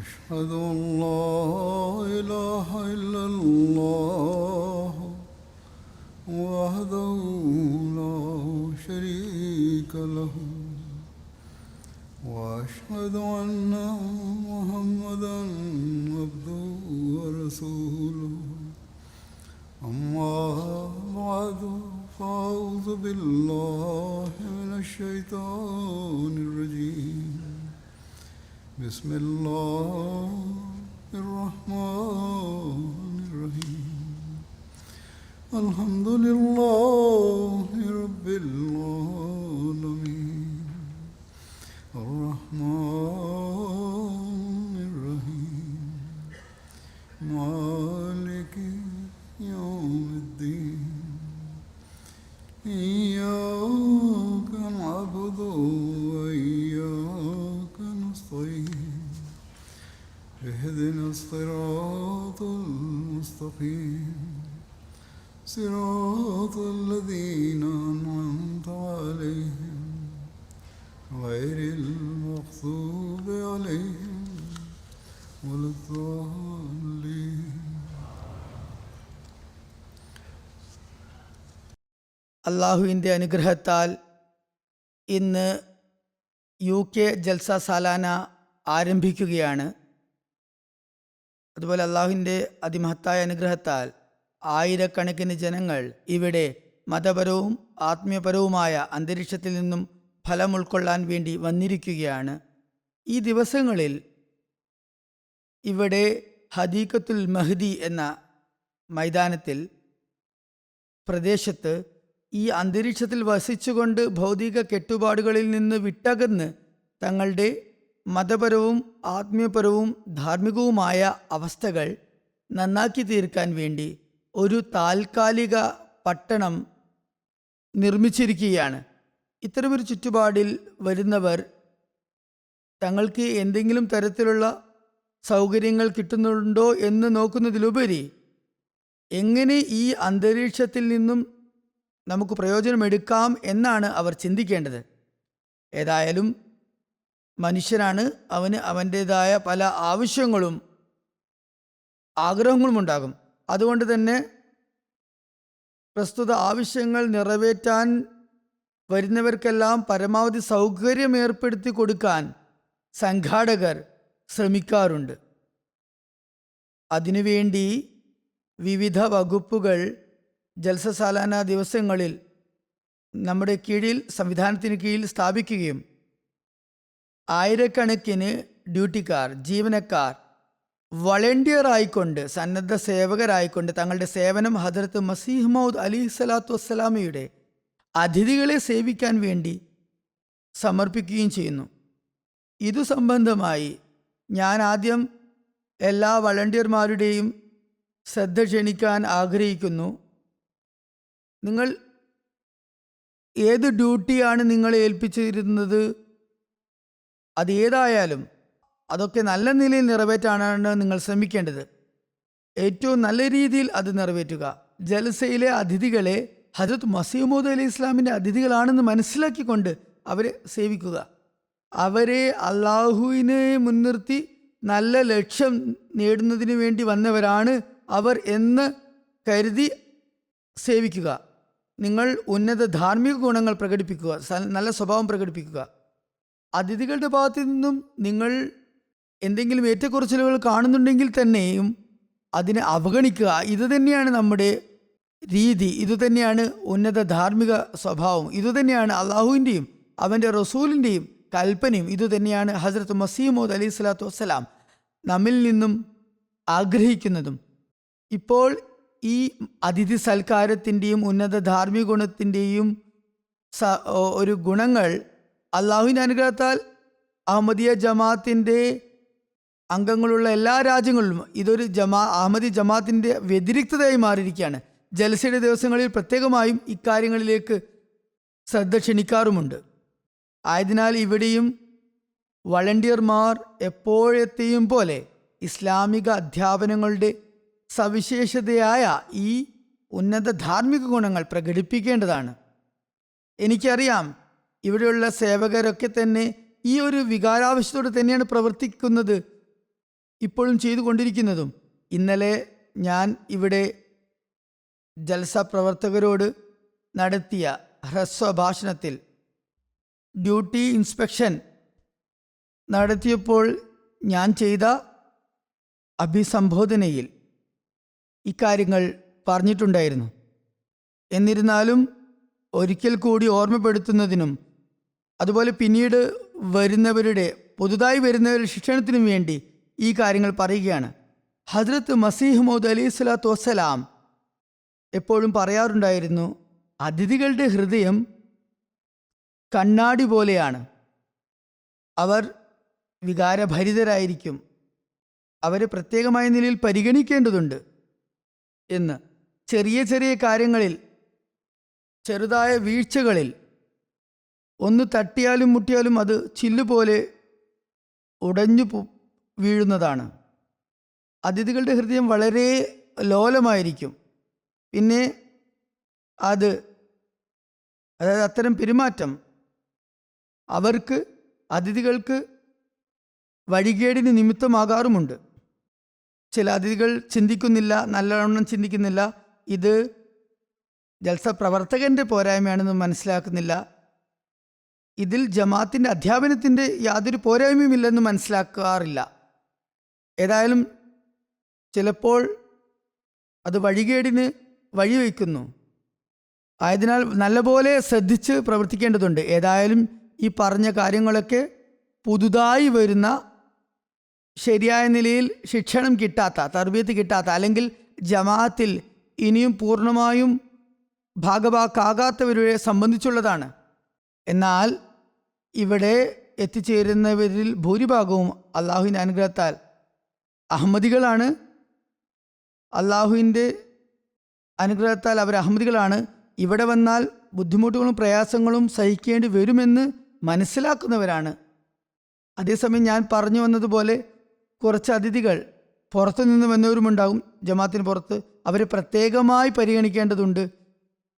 أشهد أن لا إله إلا الله وحده لا شريك له وأشهد أن محمدا عبده ورسوله أما بعد فأعوذ بالله من الشيطان الرجيم بسم الله الرحمن الرحيم الحمد لله رب العالمين الرحمن الرحيم مالك يوم الدين إياك نعبد وإياك نستعين اهدنا الصراط المستقيم صراط الذين أنعمت عليهم غير المغضوب عليهم ولا الضالين. അള്ളാഹുവിൻ്റെ അനുഗ്രഹത്താൽ ഇന്ന് UK ജൽസ സാലാന ആരംഭിക്കുകയാണ്. അതുപോലെ അള്ളാഹുവിൻ്റെ അതിമഹത്തായ അനുഗ്രഹത്താൽ ആയിരക്കണക്കിന് ജനങ്ങൾ ഇവിടെ മതപരവും ആത്മീയപരവുമായ അന്തരീക്ഷത്തിൽ നിന്നും ഫലം ഉൾക്കൊള്ളാൻ വേണ്ടി വന്നിരിക്കുകയാണ്. ഈ ദിവസങ്ങളിൽ ഇവിടെ ഹദീഖത്തുൽ മഹ്ദി എന്ന മൈതാനത്തിൽ പ്രദേശത്ത് ഈ അന്തരീക്ഷത്തിൽ വസിച്ചുകൊണ്ട് ഭൗതിക കെട്ടുപാടുകളിൽ നിന്ന് വിട്ടകന്ന് തങ്ങളുടെ മതപരവും ആത്മീയപരവും ധാർമ്മികവുമായ അവസ്ഥകൾ നന്നാക്കി തീർക്കാൻ വേണ്ടി ഒരു താൽക്കാലിക പട്ടണം നിർമ്മിച്ചിരിക്കുകയാണ്. ഇത്തരമൊരു ചുറ്റുപാടിൽ വരുന്നവർ തങ്ങൾക്ക് എന്തെങ്കിലും തരത്തിലുള്ള സൗകര്യങ്ങൾ കിട്ടുന്നുണ്ടോ എന്ന് നോക്കുന്നതിലുപരി എങ്ങനെ ഈ അന്തരീക്ഷത്തിൽ നിന്നും നമുക്ക് പ്രയോജനമെടുക്കാം എന്നാണ് അവർ ചിന്തിക്കേണ്ടത്. ഏതായാലും മനുഷ്യനാണ്, അവന് അവൻ്റേതായ പല ആവശ്യങ്ങളും ആഗ്രഹങ്ങളും ഉണ്ടാകും. അതുകൊണ്ട് തന്നെ പ്രസ്തുത ആവശ്യങ്ങൾ നിറവേറ്റാൻ വരുന്നവർക്കെല്ലാം പരമാവധി സൗകര്യം ഏർപ്പെടുത്തി കൊടുക്കാൻ സംഘാടകർ ശ്രമിക്കാറുണ്ട്. അതിനുവേണ്ടി വിവിധ വകുപ്പുകൾ ജൽസ സാലാന ദിവസങ്ങളിൽ നമ്മുടെ കീഴിൽ സംവിധാനത്തിന് കീഴിൽ സ്ഥാപിക്കുകയും ആയിരക്കണക്കിന് ഡ്യൂട്ടിക്കാർ, ജീവനക്കാർ വളണ്ടിയർ ആയിക്കൊണ്ട്, സന്നദ്ധ സേവകരായിക്കൊണ്ട് തങ്ങളുടെ സേവനം ഹദ്റത്ത് മസീഹ് മൗദ് അലൈഹി സ്വലാത്തു വസ്സലാമയുടെ അതിഥികളെ സേവിക്കാൻ വേണ്ടി സമർപ്പിക്കുകയും ചെയ്യുന്നു. ഇതു സംബന്ധമായി ഞാൻ ആദ്യം എല്ലാ വളണ്ടിയർമാരുടെയും ശ്രദ്ധ ക്ഷണിക്കാൻ ആഗ്രഹിക്കുന്നു. നിങ്ങൾ ഏത് ഡ്യൂട്ടിയാണ് നിങ്ങളെ ഏൽപ്പിച്ചിരുന്നത്, അതേതായാലും അതൊക്കെ നല്ല നിലയിൽ നിറവേറ്റാനാണ് നിങ്ങൾ ശ്രമിക്കേണ്ടത്. ഏറ്റവും നല്ല രീതിയിൽ അത് നിറവേറ്റുക. ജൽസയിലെ അതിഥികളെ ഹദ്റത്ത് മസീഹ് മൗഊദ് അലൈഹി ഇസ്ലാമിൻ്റെ അതിഥികളാണെന്ന് മനസ്സിലാക്കിക്കൊണ്ട് അവരെ സേവിക്കുക. അവരെ അള്ളാഹുവിനെ മുൻനിർത്തി നല്ല ലക്ഷ്യം നേടുന്നതിന് വേണ്ടി വന്നവരാണ് അവർ എന്ന് കരുതി സേവിക്കുക. നിങ്ങൾ ഉന്നത ധാർമ്മിക ഗുണങ്ങൾ പ്രകടിപ്പിക്കുക, നല്ല സ്വഭാവം പ്രകടിപ്പിക്കുക. അതിഥികളുടെ ഭാഗത്തു നിന്നും നിങ്ങൾ എന്തെങ്കിലും ഏറ്റക്കുറച്ചിലുകൾ കാണുന്നുണ്ടെങ്കിൽ തന്നെയും അതിനെ അവഗണിക്കുക. ഇതുതന്നെയാണ് നമ്മുടെ രീതി, ഇതുതന്നെയാണ് ഉന്നത ധാർമ്മിക സ്വഭാവം, ഇതുതന്നെയാണ് അള്ളാഹുവിൻ്റെയും അവൻ്റെ റസൂലിൻ്റെയും കൽപ്പനയും, ഇതുതന്നെയാണ് ഹസ്രത്ത് മസീഹ് മൗഊദ് അലൈഹി സ്വലാത്തു വസ്സലാം നമ്മിൽ നിന്നും ആഗ്രഹിക്കുന്നതും. ഇപ്പോൾ ഈ അതിഥി സൽക്കാരത്തിൻ്റെയും ഉന്നത ധാർമ്മിക ഗുണത്തിൻ്റെയും ഒരു ഗുണങ്ങൾ അള്ളാഹുവിൻ്റെ അനുഗ്രഹത്താൽ അഹമ്മദിയ ജമാഅത്തിൻ്റെ അംഗങ്ങളുള്ള എല്ലാ രാജ്യങ്ങളിലും ഇതൊരു അഹമ്മദി ജമാഅത്തിൻ്റെ വ്യതിരിക്തതയായി മാറിയിരിക്കുകയാണ്. ജൽസയുടെ ദിവസങ്ങളിൽ പ്രത്യേകമായും ഇക്കാര്യങ്ങളിലേക്ക് ശ്രദ്ധ ക്ഷണിക്കാറുമുണ്ട്. ആയതിനാൽ ഇവിടെയും വളണ്ടിയർമാർ എപ്പോഴത്തെയും പോലെ ഇസ്ലാമിക അധ്യാപനങ്ങളുടെ സവിശേഷതയായ ഈ ഉന്നത ധാർമ്മിക ഗുണങ്ങൾ പ്രകടിപ്പിക്കേണ്ടതാണ്. എനിക്കറിയാം ഇവിടെയുള്ള സേവകരൊക്കെ തന്നെ ഈ ഒരു വികാരാവശ്യത്തോടെ തന്നെയാണ് പ്രവർത്തിക്കുന്നത്. ഇപ്പോഴും ചെയ്തുകൊണ്ടിരിക്കുന്നതും. ഇന്നലെ ഞാൻ ഇവിടെ ജൽസ പ്രവർത്തകരോട് നടത്തിയ ഹ്രസ്വ ഭാഷണത്തിൽ ഡ്യൂട്ടി ഇൻസ്പെക്ഷൻ നടത്തിയപ്പോൾ ഞാൻ ചെയ്ത അഭിസംബോധനയിൽ ഇക്കാര്യങ്ങൾ പറഞ്ഞിട്ടുണ്ടായിരുന്നു. എന്നിരുന്നാലും ഒരിക്കൽ കൂടി ഓർമ്മപ്പെടുത്തുന്നതിനും അതുപോലെ പിന്നീട് വരുന്നവരുടെ പുതുതായി വരുന്നവരുടെ ശിക്ഷണത്തിനും വേണ്ടി ഈ കാര്യങ്ങൾ പറയുകയാണ്. ഹദ്രത്ത് മസീഹ് മൗദ് അലൈഹി സ്വലാത്തു വസ്സലാം എപ്പോഴും പറയാറുണ്ടായിരുന്നു, അതിഥികളുടെ ഹൃദയം കണ്ണാടി പോലെയാണ്. അവർ വികാരഭരിതരായിരിക്കും. അവരെ പ്രത്യേകമായ നിലയിൽ പരിഗണിക്കേണ്ടതുണ്ട് എന്ന്. ചെറിയ ചെറിയ കാര്യങ്ങളിൽ, ചെറുതായ വീഴ്ചകളിൽ ഒന്ന് തട്ടിയാലും മുട്ടിയാലും അത് ചില്ലുപോലെ ഉടഞ്ഞു വീഴുന്നതാണ്. അതിഥികളുടെ ഹൃദയം വളരെ ലോലമായിരിക്കും. പിന്നെ അതായത് അത്തരം പെരുമാറ്റം അതിഥികൾക്ക് വഴികേടിന് നിമിത്തമാകാറുമുണ്ട്. ചില അതിഥികൾ ചിന്തിക്കുന്നില്ല, നല്ലവണ്ണം ചിന്തിക്കുന്നില്ല, ഇത് ജൽസ പ്രവർത്തകൻ്റെ പോരായ്മയാണെന്ന് മനസ്സിലാക്കുന്നില്ല, ഇതിൽ ജമാഅത്തിൻ്റെ അധ്യാപനത്തിൻ്റെ യാതൊരു പോരായ്മയുമില്ലെന്ന് മനസ്സിലാക്കാറില്ല. ഏതായാലും ചിലപ്പോൾ അത് വഴികേടിന് വഴിവെക്കുന്നു. ആയതിനാൽ നല്ലപോലെ ശ്രദ്ധിച്ച് പ്രവർത്തിക്കേണ്ടതുണ്ട്. ഏതായാലും ഈ പറഞ്ഞ കാര്യങ്ങളൊക്കെ പുതുതായി വരുന്ന, ശരിയായ നിലയിൽ ശിക്ഷണം കിട്ടാത്ത, തർബീയത്ത് കിട്ടാത്ത, അല്ലെങ്കിൽ ജമാഅത്തിൽ ഇനിയും പൂർണ്ണമായും ഭാഗവാക്കാകാത്തവരെ സംബന്ധിച്ചുള്ളതാണ്. എന്നാൽ ഇവിടെ എത്തിച്ചേരുന്നവരിൽ ഭൂരിഭാഗവും അള്ളാഹുവിൻ്റെ അനുഗ്രഹത്താൽ അഹമ്മദികളാണ്. അള്ളാഹുവിൻ്റെ അനുഗ്രഹത്താൽ അവർ അഹമ്മദികളാണ്. ഇവിടെ വന്നാൽ ബുദ്ധിമുട്ടുകളും പ്രയാസങ്ങളും സഹിക്കേണ്ടി വരുമെന്ന് മനസ്സിലാക്കുന്നവരാണ്. അതേസമയം ഞാൻ പറഞ്ഞു വന്നതുപോലെ കുറച്ച് അതിഥികൾ പുറത്തു നിന്ന് വന്നവരുമുണ്ടാകും, ജമാഅത്തിന് പുറത്ത്. അവരെ പ്രത്യേകമായി പരിഗണിക്കേണ്ടതുണ്ട്.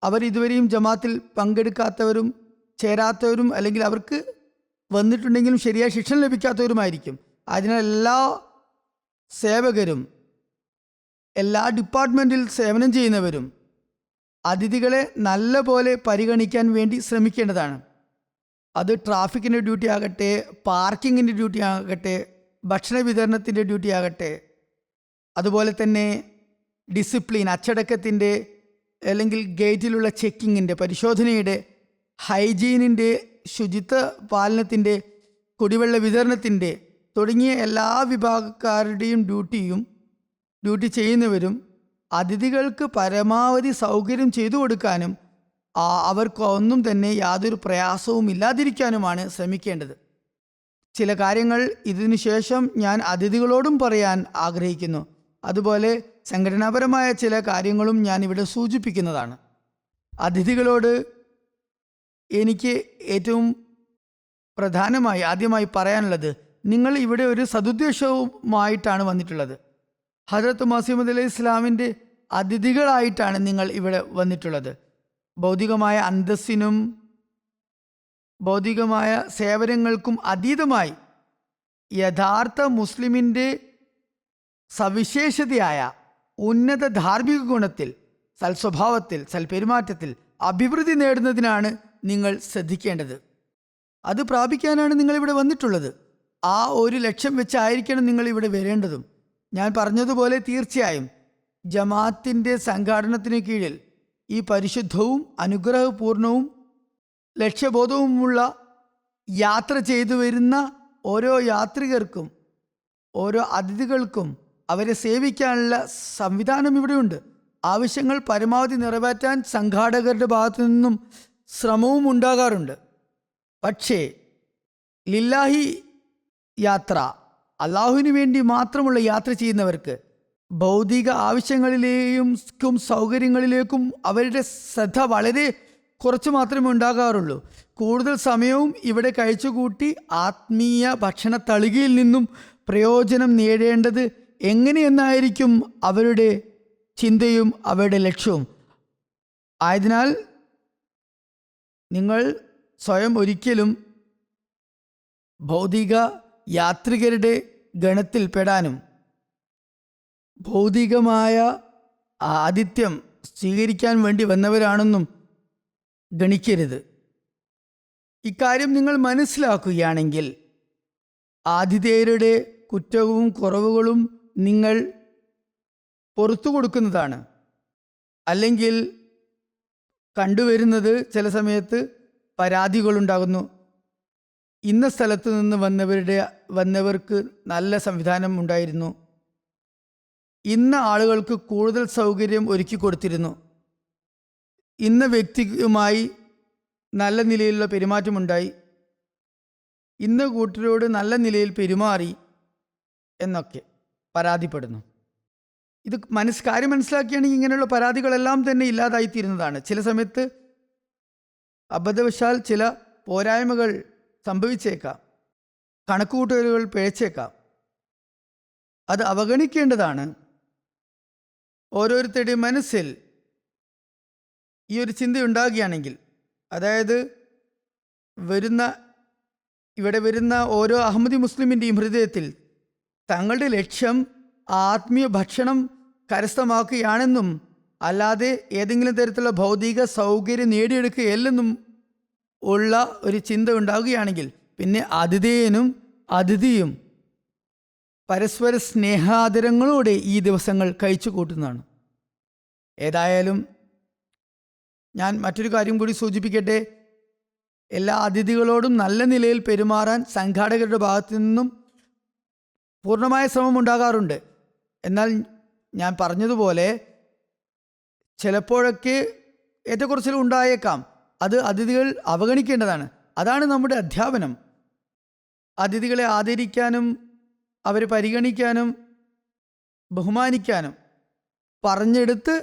അവർ ഇതുവരെയും ജമാഅത്തിൽ പങ്കെടുക്കാത്തവരും ചേരാത്തവരും, അല്ലെങ്കിൽ അവർക്ക് വന്നിട്ടുണ്ടെങ്കിലും ശരിയായ ശിക്ഷണം ലഭിക്കാത്തവരുമായിരിക്കും. അതിനാൽ എല്ലാ സേവകരും, എല്ലാ ഡിപ്പാർട്ട്മെൻറ്റിൽ സേവനം ചെയ്യുന്നവരും അതിഥികളെ നല്ല പോലെ പരിഗണിക്കാൻ വേണ്ടി ശ്രമിക്കേണ്ടതാണ്. അത് ട്രാഫിക്കിൻ്റെ ഡ്യൂട്ടി ആകട്ടെ, പാർക്കിങ്ങിൻ്റെ ഡ്യൂട്ടി ആകട്ടെ, ഭക്ഷണ വിതരണത്തിൻ്റെ ഡ്യൂട്ടി ആകട്ടെ, അതുപോലെ തന്നെ ഡിസിപ്ലിൻ, അച്ചടക്കത്തിൻ്റെ, അല്ലെങ്കിൽ ഗേറ്റിലുള്ള ചെക്കിങ്ങിൻ്റെ, പരിശോധനയുടെ, ഹൈജീനിൻ്റെ, ശുചിത്വ പാലനത്തിൻ്റെ, കുടിവെള്ള വിതരണത്തിൻ്റെ തുടങ്ങിയ എല്ലാ വിഭാഗക്കാരുടെയും ഡ്യൂട്ടി ചെയ്യുന്നവരും അതിഥികൾക്ക് പരമാവധി സൗകര്യം ചെയ്തു കൊടുക്കാനും അവർക്കൊന്നും തന്നെ യാതൊരു പ്രയാസവും ഇല്ലാതിരിക്കാനുമാണ് ശ്രമിക്കേണ്ടത്. ചില കാര്യങ്ങൾ ഇതിനു ശേഷം ഞാൻ അതിഥികളോടും പറയാൻ ആഗ്രഹിക്കുന്നു. അതുപോലെ സംഘടനാപരമായ ചില കാര്യങ്ങളും ഞാൻ ഇവിടെ സൂചിപ്പിക്കുന്നതാണ്. അതിഥികളോട് എനിക്ക് ഏറ്റവും ആദ്യമായി പറയാനുള്ളത്, നിങ്ങൾ ഇവിടെ ഒരു സദുദ്ദേശവുമായിട്ടാണ് വന്നിട്ടുള്ളത്. ഹദ്രത്ത് മസീഹ് മൗഊദ് അലൈഹി ഇസ്ലാമിൻ്റെ അതിഥികളായിട്ടാണ് നിങ്ങൾ ഇവിടെ വന്നിട്ടുള്ളത്. ഭൗതികമായ അന്തസ്സിനും ഭൗതികമായ സേവനങ്ങൾക്കും അതീതമായി യഥാർത്ഥ മുസ്ലിമിൻ്റെ സവിശേഷതയായ ഉന്നത ധാർമ്മിക ഗുണത്തിൽ, സൽസ്വഭാവത്തിൽ, സൽപെരുമാറ്റത്തിൽ അഭിവൃദ്ധി നേടുന്നതിനാണ് നിങ്ങൾ ശ്രദ്ധിക്കേണ്ടത്. അത് പ്രാപിക്കാനാണ് നിങ്ങളിവിടെ വന്നിട്ടുള്ളത്. ആ ഒരു ലക്ഷ്യം വെച്ചായിരിക്കണം നിങ്ങളിവിടെ വരേണ്ടതും. ഞാൻ പറഞ്ഞതുപോലെ തീർച്ചയായും ജമാഅത്തിൻ്റെ സംഘാടനത്തിന് കീഴിൽ ഈ പരിശുദ്ധവും അനുഗ്രഹപൂർണവും ലക്ഷ്യബോധവുമുള്ള യാത്ര ചെയ്തു വരുന്ന ഓരോ യാത്രികർക്കും, ഓരോ അതിഥികൾക്കും അവരെ സേവിക്കാനുള്ള സംവിധാനം ഇവിടെയുണ്ട്. ആവശ്യങ്ങൾ പരമാവധി നിറവേറ്റാൻ സംഘാടകരുടെ ഭാഗത്തു നിന്നും ശ്രമവും ഉണ്ടാകാറുണ്ട്. പക്ഷേ ലില്ലാഹി യാത്ര, അള്ളാഹുവിന് വേണ്ടി മാത്രമുള്ള യാത്ര ചെയ്യുന്നവർക്ക് ഭൗതിക ആവശ്യങ്ങളിലേക്കും സൗകര്യങ്ങളിലേക്കും അവരുടെ ശ്രദ്ധ വളരെ കുറച്ച് മാത്രമേ ഉണ്ടാകാറുള്ളൂ. കൂടുതൽ സമയവും ഇവിടെ കഴിച്ചുകൂട്ടി ആത്മീയ ഭക്ഷണ തളികയിൽ നിന്നും പ്രയോജനം നേടേണ്ടത് എങ്ങനെയെന്നായിരിക്കും അവരുടെ ചിന്തയും അവരുടെ ലക്ഷ്യവും. ആയതിനാൽ നിങ്ങൾ സ്വയം ഒരിക്കലും ഭൗതിക യാത്രികരുടെ ഗണത്തിൽ പെടാനും ഭൗതികമായ ആതിഥ്യം സ്വീകരിക്കാൻ വേണ്ടി വന്നവരാണെന്നും ഗണിക്കരുത്. ഇക്കാര്യം നിങ്ങൾ മനസ്സിലാക്കുകയാണെങ്കിൽ ആതിഥേയരുടെ കുറ്റവും കുറവുകളും നിങ്ങൾ പുറത്തു കൊടുക്കുന്നതാണ്. അല്ലെങ്കിൽ കണ്ടുവരുന്നത് ചില സമയത്ത് പരാതികളുണ്ടാകുന്നു. ഇന്ന സ്ഥലത്ത് നിന്ന് വന്നവർക്ക് നല്ല സംവിധാനം ഉണ്ടായിരുന്നു, ഇന്ന ആളുകൾക്ക് കൂടുതൽ സൗകര്യം ഒരുക്കി കൊടുത്തിരുന്നു, ഇന്ന വ്യക്തിയുമായി നല്ല നിലയിലുള്ള പെരുമാറ്റമുണ്ടായി, ഇന്ന കൂട്ടരോട് നല്ല നിലയിൽ പെരുമാറി എന്നൊക്കെ പരാതിപ്പെടുന്നു. ഇത് കാര്യം മനസ്സിലാക്കിയാണെങ്കിൽ ഇങ്ങനെയുള്ള പരാതികളെല്ലാം തന്നെ ഇല്ലാതായിത്തീരുന്നതാണ്. ചില സമയത്ത് അബദ്ധവശാൽ ചില പോരായ്മകൾ സംഭവിച്ചേക്കാം, കണക്കുകൂട്ടലുകൾ പിഴച്ചേക്കാം. അത് അവഗണിക്കേണ്ടതാണ്. ഓരോരുത്തരുടെയും മനസ്സിൽ ഈ ഒരു ചിന്തയുണ്ടാകുകയാണെങ്കിൽ, അതായത് ഇവിടെ വരുന്ന ഓരോ അഹമ്മദി മുസ്ലിമിൻ്റെയും ഹൃദയത്തിൽ തങ്ങളുടെ ലക്ഷ്യം ആത്മീയ ഭക്ഷണം കരസ്ഥമാക്കുകയാണെന്നും അല്ലാതെ ഏതെങ്കിലും തരത്തിലുള്ള ഭൗതിക സൗകര്യം നേടിയെടുക്കുകയല്ലെന്നും ഉള്ള ഒരു ചിന്ത ഉണ്ടാകുകയാണെങ്കിൽ പിന്നെ ആതിഥേയനും അതിഥിയും പരസ്പര സ്നേഹാദരങ്ങളോടെ ഈ ദിവസങ്ങൾ കഴിച്ചു കൂട്ടുന്നതാണ്. ഏതായാലും ഞാൻ മറ്റൊരു കാര്യം കൂടി സൂചിപ്പിക്കട്ടെ. എല്ലാ അതിഥികളോടും നല്ല നിലയിൽ പെരുമാറാൻ സംഘാടകരുടെ ഭാഗത്തു നിന്നും പൂർണ്ണമായ ശ്രമം ഉണ്ടാകാറുണ്ട്. എന്നാൽ ഞാൻ പറഞ്ഞതുപോലെ ചിലപ്പോഴൊക്കെ ഏറ്റക്കുറച്ചിൽ ഉണ്ടായേക്കാം. അത് അതിഥികൾ അവഗണിക്കേണ്ടതാണ്. അതാണ് നമ്മുടെ അധ്യാപനം. അതിഥികളെ ആദരിക്കാനും അവരെ പരിഗണിക്കാനും ബഹുമാനിക്കാനും പറഞ്ഞെടുത്ത്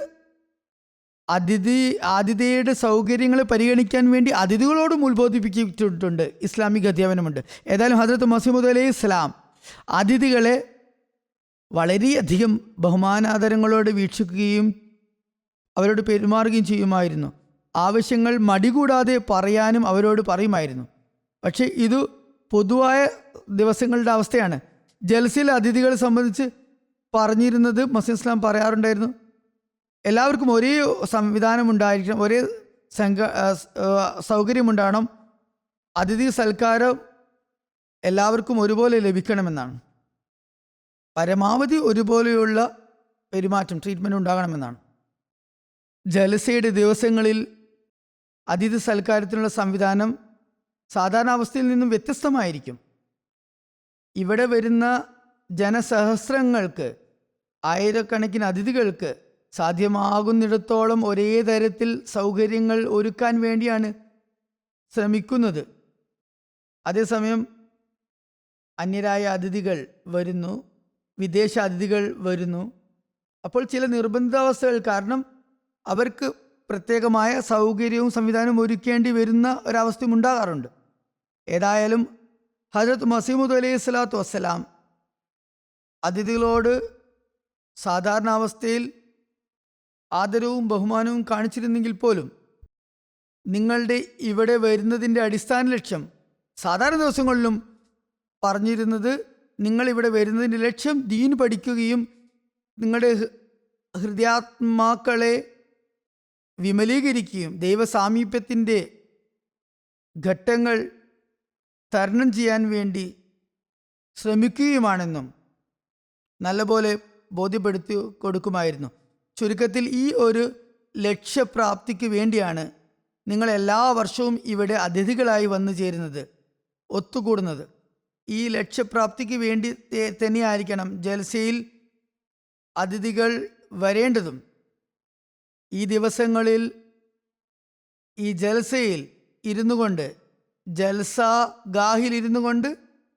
ആതിഥേയരുടെ സൗകര്യങ്ങളെ പരിഗണിക്കാൻ വേണ്ടി അതിഥികളോടും ഉത്ബോധിപ്പിച്ചിട്ടുണ്ട്. ഇസ്ലാമിക അധ്യാപനമുണ്ട്. ഏതായാലും ഹദ്റത്ത് മസീഹ് മൗഊദ് അലൈഹി ഇസ്ലാം അതിഥികളെ വളരെയധികം ബഹുമാനാദരങ്ങളോടെ വീക്ഷിക്കുകയും അവരോട് പെരുമാറുകയും ചെയ്യുമായിരുന്നു. ആവശ്യങ്ങൾ മടികൂടാതെ പറയാനും അവരോട് പറയുമായിരുന്നു. പക്ഷേ ഇത് പൊതുവായ ദിവസങ്ങളുടെ അവസ്ഥയാണ്. ജൽസയിൽ അതിഥികളെ സംബന്ധിച്ച് പറഞ്ഞിരുന്നത് മസീഹ് ഇസ്ലാം പറയാറുണ്ടായിരുന്നു, എല്ലാവർക്കും ഒരേ സംവിധാനം ഉണ്ടായിരിക്കണം, ഒരേ സൗകര്യമുണ്ടാകണം, അതിഥി സൽക്കാരം എല്ലാവർക്കും ഒരുപോലെ ലഭിക്കണമെന്നാണ്. പരമാവധി ഒരുപോലെയുള്ള പെരുമാറ്റം, ട്രീറ്റ്മെൻറ്റ് ഉണ്ടാകണമെന്നാണ്. ജലസയുടെ ദിവസങ്ങളിൽ അതിഥി സൽക്കാരത്തിനുള്ള സംവിധാനം സാധാരണ അവസ്ഥയിൽ നിന്നും വ്യത്യസ്തമായിരിക്കും. ഇവിടെ വരുന്ന ജനസഹസ്രങ്ങൾക്ക്, ആയിരക്കണക്കിന് അതിഥികൾക്ക് സാധ്യമാകുന്നിടത്തോളം ഒരേ തരത്തിൽ സൗകര്യങ്ങൾ ഒരുക്കാൻ വേണ്ടിയാണ് ശ്രമിക്കുന്നത്. അതേസമയം അന്യരായ അതിഥികൾ വരുന്നു, വിദേശ അതിഥികൾ വരുന്നു. അപ്പോൾ ചില നിർബന്ധാവസ്ഥകൾ കാരണം അവർക്ക് പ്രത്യേകമായ സൗകര്യവും സംവിധാനവും ഒരുക്കേണ്ടി വരുന്ന ഒരവസ്ഥയും ഉണ്ടാകാറുണ്ട്. ഏതായാലും ഹദ്റത്ത് മസീഹ് മൗഊദ് അലൈഹി സ്വലാത്തു വസ്സലാം അതിഥികളോട് സാധാരണ അവസ്ഥയിൽ ആദരവും ബഹുമാനവും കാണിച്ചിരുന്നെങ്കിൽ പോലും നിങ്ങളുടെ ഇവിടെ വരുന്നതിൻ്റെ അടിസ്ഥാന ലക്ഷ്യം സാധാരണ ദിവസങ്ങളിലും പറഞ്ഞിരുന്നത്, നിങ്ങളിവിടെ വരുന്നതിൻ്റെ ലക്ഷ്യം ദീൻ പഠിക്കുകയും നിങ്ങളുടെ ഹൃദയാത്മാക്കളെ വിമലീകരിക്കുകയും ദൈവസാമീപ്യത്തിൻ്റെ ഘട്ടങ്ങൾ തരണം ചെയ്യാൻ വേണ്ടി ശ്രമിക്കുകയുമാണെന്നും നല്ലപോലെ ബോധ്യപ്പെടുത്തി കൊടുക്കുമായിരുന്നു. ചുരുക്കത്തിൽ ഈ ഒരു ലക്ഷ്യപ്രാപ്തിക്ക് വേണ്ടിയാണ് നിങ്ങൾ എല്ലാ വർഷവും ഇവിടെ അതിഥികളായി വന്നു ചേരുന്നത്, ഒത്തുകൂടുന്നത്. ഈ ലക്ഷ്യപ്രാപ്തിക്ക് വേണ്ടി തന്നെയായിരിക്കണം ജൽസയിൽ അതിഥികൾ വരേണ്ടതും. ഈ ദിവസങ്ങളിൽ ഈ ജൽസയിൽ ഇരുന്നു കൊണ്ട്, ജൽസ ഗാഹിൽ ഇരുന്നു കൊണ്ട്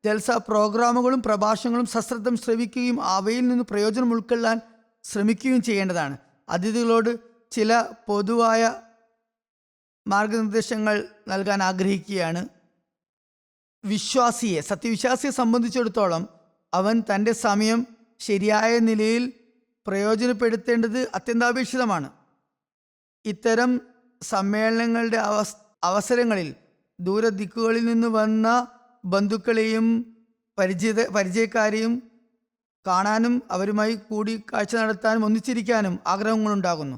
ജൽസ പ്രോഗ്രാമുകളും പ്രഭാഷണങ്ങളും സശ്രദ്ധം ശ്രവിക്കുകയും അവയിൽ നിന്ന് പ്രയോജനം ഉൾക്കൊള്ളാൻ ശ്രമിക്കുകയും ചെയ്യേണ്ടതാണ്. അതിഥികളോട് ചില പൊതുവായ മാർഗനിർദ്ദേശങ്ങൾ നൽകാൻ ആഗ്രഹിക്കുകയാണ്. സത്യവിശ്വാസിയെ സംബന്ധിച്ചിടത്തോളം അവൻ തൻ്റെ സമയം ശരിയായ നിലയിൽ പ്രയോജനപ്പെടുത്തേണ്ടത് അത്യന്താപേക്ഷിതമാണ്. ഇത്തരം സമ്മേളനങ്ങളുടെ അവസരങ്ങളിൽ ദൂരദിക്കുകളിൽ നിന്ന് വന്ന ബന്ധുക്കളെയും പരിചയക്കാരെയും കാണാനും അവരുമായി കൂടിക്കാഴ്ച നടത്താനും ഒന്നിച്ചിരിക്കാനും ആഗ്രഹങ്ങളുണ്ടാകുന്നു.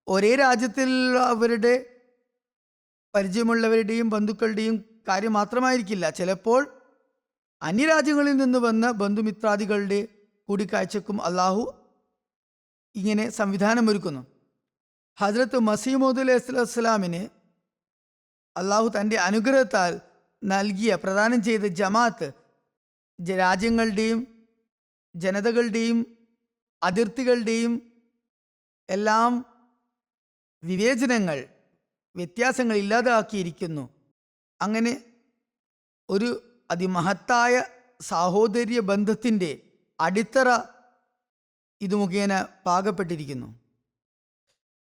ഒരേ രാജ്യത്തിൽ അവരുടെ പരിചയമുള്ളവരുടെയും ബന്ധുക്കളുടെയും കാര്യം മാത്രമായിരിക്കില്ല, ചിലപ്പോൾ അന്യരാജ്യങ്ങളിൽ നിന്ന് വന്ന ബന്ധുമിത്രാദികളുടെ കൂടിക്കാഴ്ചക്കും അള്ളാഹു ഇങ്ങനെ സംവിധാനമൊരുക്കുന്നു. ഹസ്രത്ത് മസീമൂദ് അലൈഹി സ്വലാമിന് അള്ളാഹു തൻ്റെ അനുഗ്രഹത്താൽ നൽകിയ പ്രദാനം ചെയ്ത ജമാഅത്ത് രാജ്യങ്ങളുടെയും ജനതകളുടെയും അതിർത്തികളുടെയും എല്ലാം വിവേചനങ്ങൾ, വ്യത്യാസങ്ങൾ ഇല്ലാതാക്കിയിരിക്കുന്നു. അങ്ങനെ ഒരു അതിമഹത്തായ സാഹോദര്യ ബന്ധത്തിൻ്റെ അടിത്തറ ഇത് മുഖേന പാകപ്പെട്ടിരിക്കുന്നു.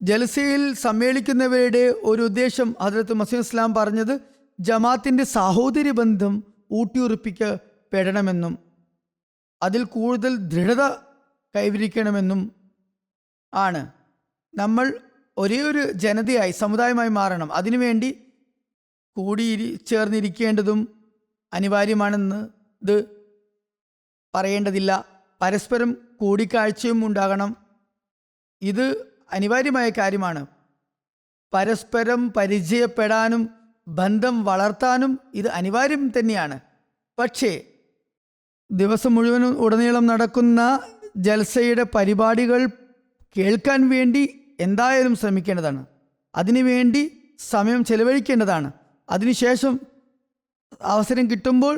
ജൽസയിൽ സമ്മേളിക്കുന്നവരുടെ ഒരു ഉദ്ദേശം ഹദ്രത്ത് മസീഹ് ഇസ്ലാം പറഞ്ഞത് ജമാഅത്തിൻ്റെ സാഹോദര്യ ബന്ധം ഊട്ടിയുറപ്പിക്കപ്പെടണമെന്നും അതിൽ കൂടുതൽ ദൃഢത കൈവരിക്കണമെന്നും ആണ്. നമ്മൾ ഒരേ ഒരു ജനതയായി സമുദായമായി മാറണം. അതിനുവേണ്ടി ചേർന്നിരിക്കേണ്ടതും അനിവാര്യമാണെന്ന് ഇത് പറയേണ്ടതില്ല. പരസ്പരം കൂടിക്കാഴ്ചയും ഉണ്ടാകണം. ഇത് അനിവാര്യമായ കാര്യമാണ്. പരസ്പരം പരിചയപ്പെടാനും ബന്ധം വളർത്താനും ഇത് അനിവാര്യം തന്നെയാണ്. പക്ഷേ ദിവസം മുഴുവനും ഉടനീളം നടക്കുന്ന ജൽസയുടെ പരിപാടികൾ കേൾക്കാൻ വേണ്ടി എന്തായാലും ശ്രമിക്കേണ്ടതാണ്. അതിനുവേണ്ടി സമയം ചെലവഴിക്കേണ്ടതാണ്. അതിനുശേഷം അവസരം കിട്ടുമ്പോൾ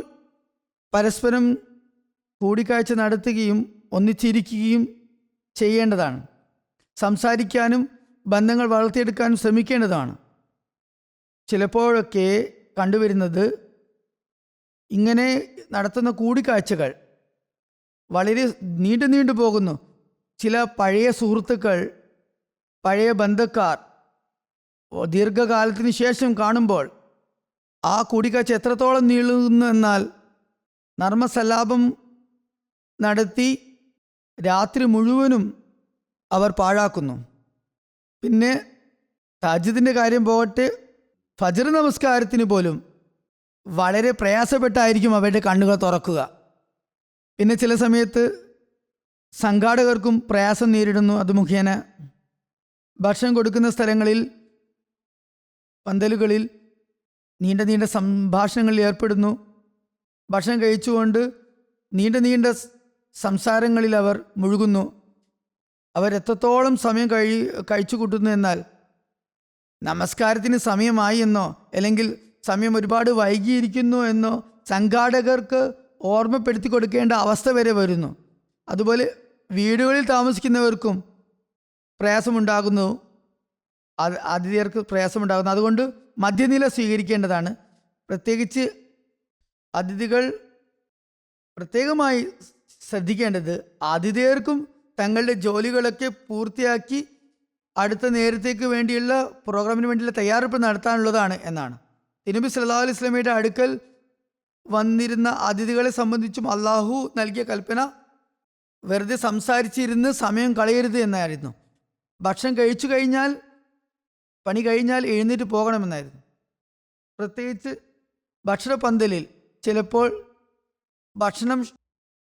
പരസ്പരം കൂടിക്കാഴ്ച നടത്തുകയും ഒന്നിച്ചിരിക്കുകയും ചെയ്യേണ്ടതാണ്. സംസാരിക്കാനും ബന്ധങ്ങൾ വളർത്തിയെടുക്കാനും ശ്രമിക്കേണ്ടതാണ്. ചിലപ്പോഴൊക്കെ കണ്ടുവരുന്നത് ഇങ്ങനെ നടത്തുന്ന കൂടിക്കാഴ്ചകൾ വളരെ നീണ്ടു പോകുന്നു. ചില പഴയ സുഹൃത്തുക്കൾ, പഴയ ബന്ധക്കാർ ദീർഘകാലത്തിന് ശേഷം കാണുമ്പോൾ ആ കൂടിക്കാഴ്ച എത്രത്തോളം നീളുന്നു എന്നാൽ നർമ്മസല്ലാപം നടത്തി രാത്രി മുഴുവനും അവർ പാഴാക്കുന്നു. പിന്നെ തഹജ്ജുദിൻ്റെ കാര്യം പോകട്ടെ, ഫജ്ർ നമസ്കാരത്തിന് പോലും വളരെ പ്രയാസപ്പെട്ടായിരിക്കും അവരുടെ കണ്ണുകൾ തുറക്കുക. പിന്നെ ചില സമയത്ത് സംഘാടകർക്കും പ്രയാസം നേരിടുന്നു. അത് മുഖേന ഭക്ഷണം കൊടുക്കുന്ന സ്ഥലങ്ങളിൽ, പന്തലുകളിൽ നീണ്ട സംഭാഷണങ്ങളിൽ ഏർപ്പെടുന്നു. ഭക്ഷണം കഴിച്ചുകൊണ്ട് നീണ്ട സംസാരങ്ങളിൽ അവർ മുഴുകുന്നു. അവരെത്രത്തോളം സമയം കഴിച്ചു കൂട്ടുന്നു എന്നാൽ നമസ്കാരത്തിന് സമയമായി എന്നോ അല്ലെങ്കിൽ സമയം ഒരുപാട് വൈകിയിരിക്കുന്നു എന്നോ സംഘാടകർക്ക് ഓർമ്മപ്പെടുത്തി കൊടുക്കേണ്ട അവസ്ഥ വരെ വരുന്നു. അതുപോലെ വീടുകളിൽ താമസിക്കുന്നവർക്കും പ്രയാസമുണ്ടാകുന്നു, അതിഥിയർക്ക് പ്രയാസമുണ്ടാകുന്നു. അതുകൊണ്ട് മധ്യനില സ്വീകരിക്കേണ്ടതാണ്. പ്രത്യേകിച്ച് അതിഥികൾ പ്രത്യേകമായി ശ്രദ്ധിക്കേണ്ടത് ആതിഥേയർക്കും തങ്ങളുടെ ജോലികളൊക്കെ പൂർത്തിയാക്കി അടുത്ത നേരത്തേക്ക് വേണ്ടിയുള്ള പ്രോഗ്രാമിന് വേണ്ടിയുള്ള തയ്യാറെടുപ്പ് നടത്താനുള്ളതാണ് എന്നാണ്. തിരുനബി സല്ലല്ലാഹു അലൈഹി വസല്ലമയുടെ അടുക്കൽ വന്നിരുന്ന അതിഥികളെ സംബന്ധിച്ചും അള്ളാഹു നൽകിയ കൽപ്പന വെറുതെ സംസാരിച്ചിരുന്ന് സമയം കളയരുത് എന്നായിരുന്നു. ഭക്ഷണം കഴിച്ചു കഴിഞ്ഞാൽ, പണി കഴിഞ്ഞാൽ എഴുന്നേറ്റ് പോകണമെന്നായിരുന്നു. പ്രത്യേകിച്ച് ഭക്ഷണപന്തലിൽ ചിലപ്പോൾ ഭക്ഷണം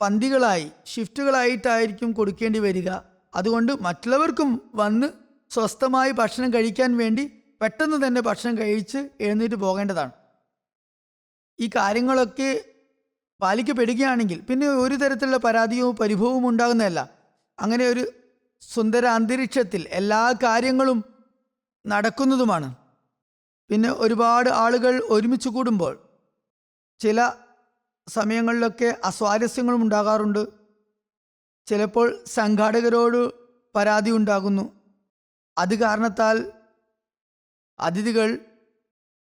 പന്തികളായി, ഷിഫ്റ്റുകളായിട്ടായിരിക്കും കൊടുക്കേണ്ടി വരിക. അതുകൊണ്ട് മറ്റുള്ളവർക്കും വന്ന് സ്വസ്ഥമായി ഭക്ഷണം കഴിക്കാൻ വേണ്ടി പെട്ടെന്ന് തന്നെ ഭക്ഷണം കഴിച്ച് എഴുന്നേറ്റ് പോകേണ്ടതാണ്. ഈ കാര്യങ്ങളൊക്കെ പാലിക്കപ്പെടുകയാണെങ്കിൽ പിന്നെ ഒരു തരത്തിലുള്ള പരാതിയും പരിഭവവും ഉണ്ടാകുന്നതല്ല. അങ്ങനെ ഒരു സുന്ദര അന്തരീക്ഷത്തിൽ എല്ലാ കാര്യങ്ങളും നടക്കുന്നതുമാണ്. പിന്നെ ഒരുപാട് ആളുകൾ ഒരുമിച്ച് കൂടുമ്പോൾ ചില സമയങ്ങളിലൊക്കെ അസ്വാരസ്യങ്ങളും ഉണ്ടാകാറുണ്ട്. ചിലപ്പോൾ സംഘാടകരോട് പരാതി ഉണ്ടാകുന്നു. അത് കാരണത്താൽ അതിഥികൾ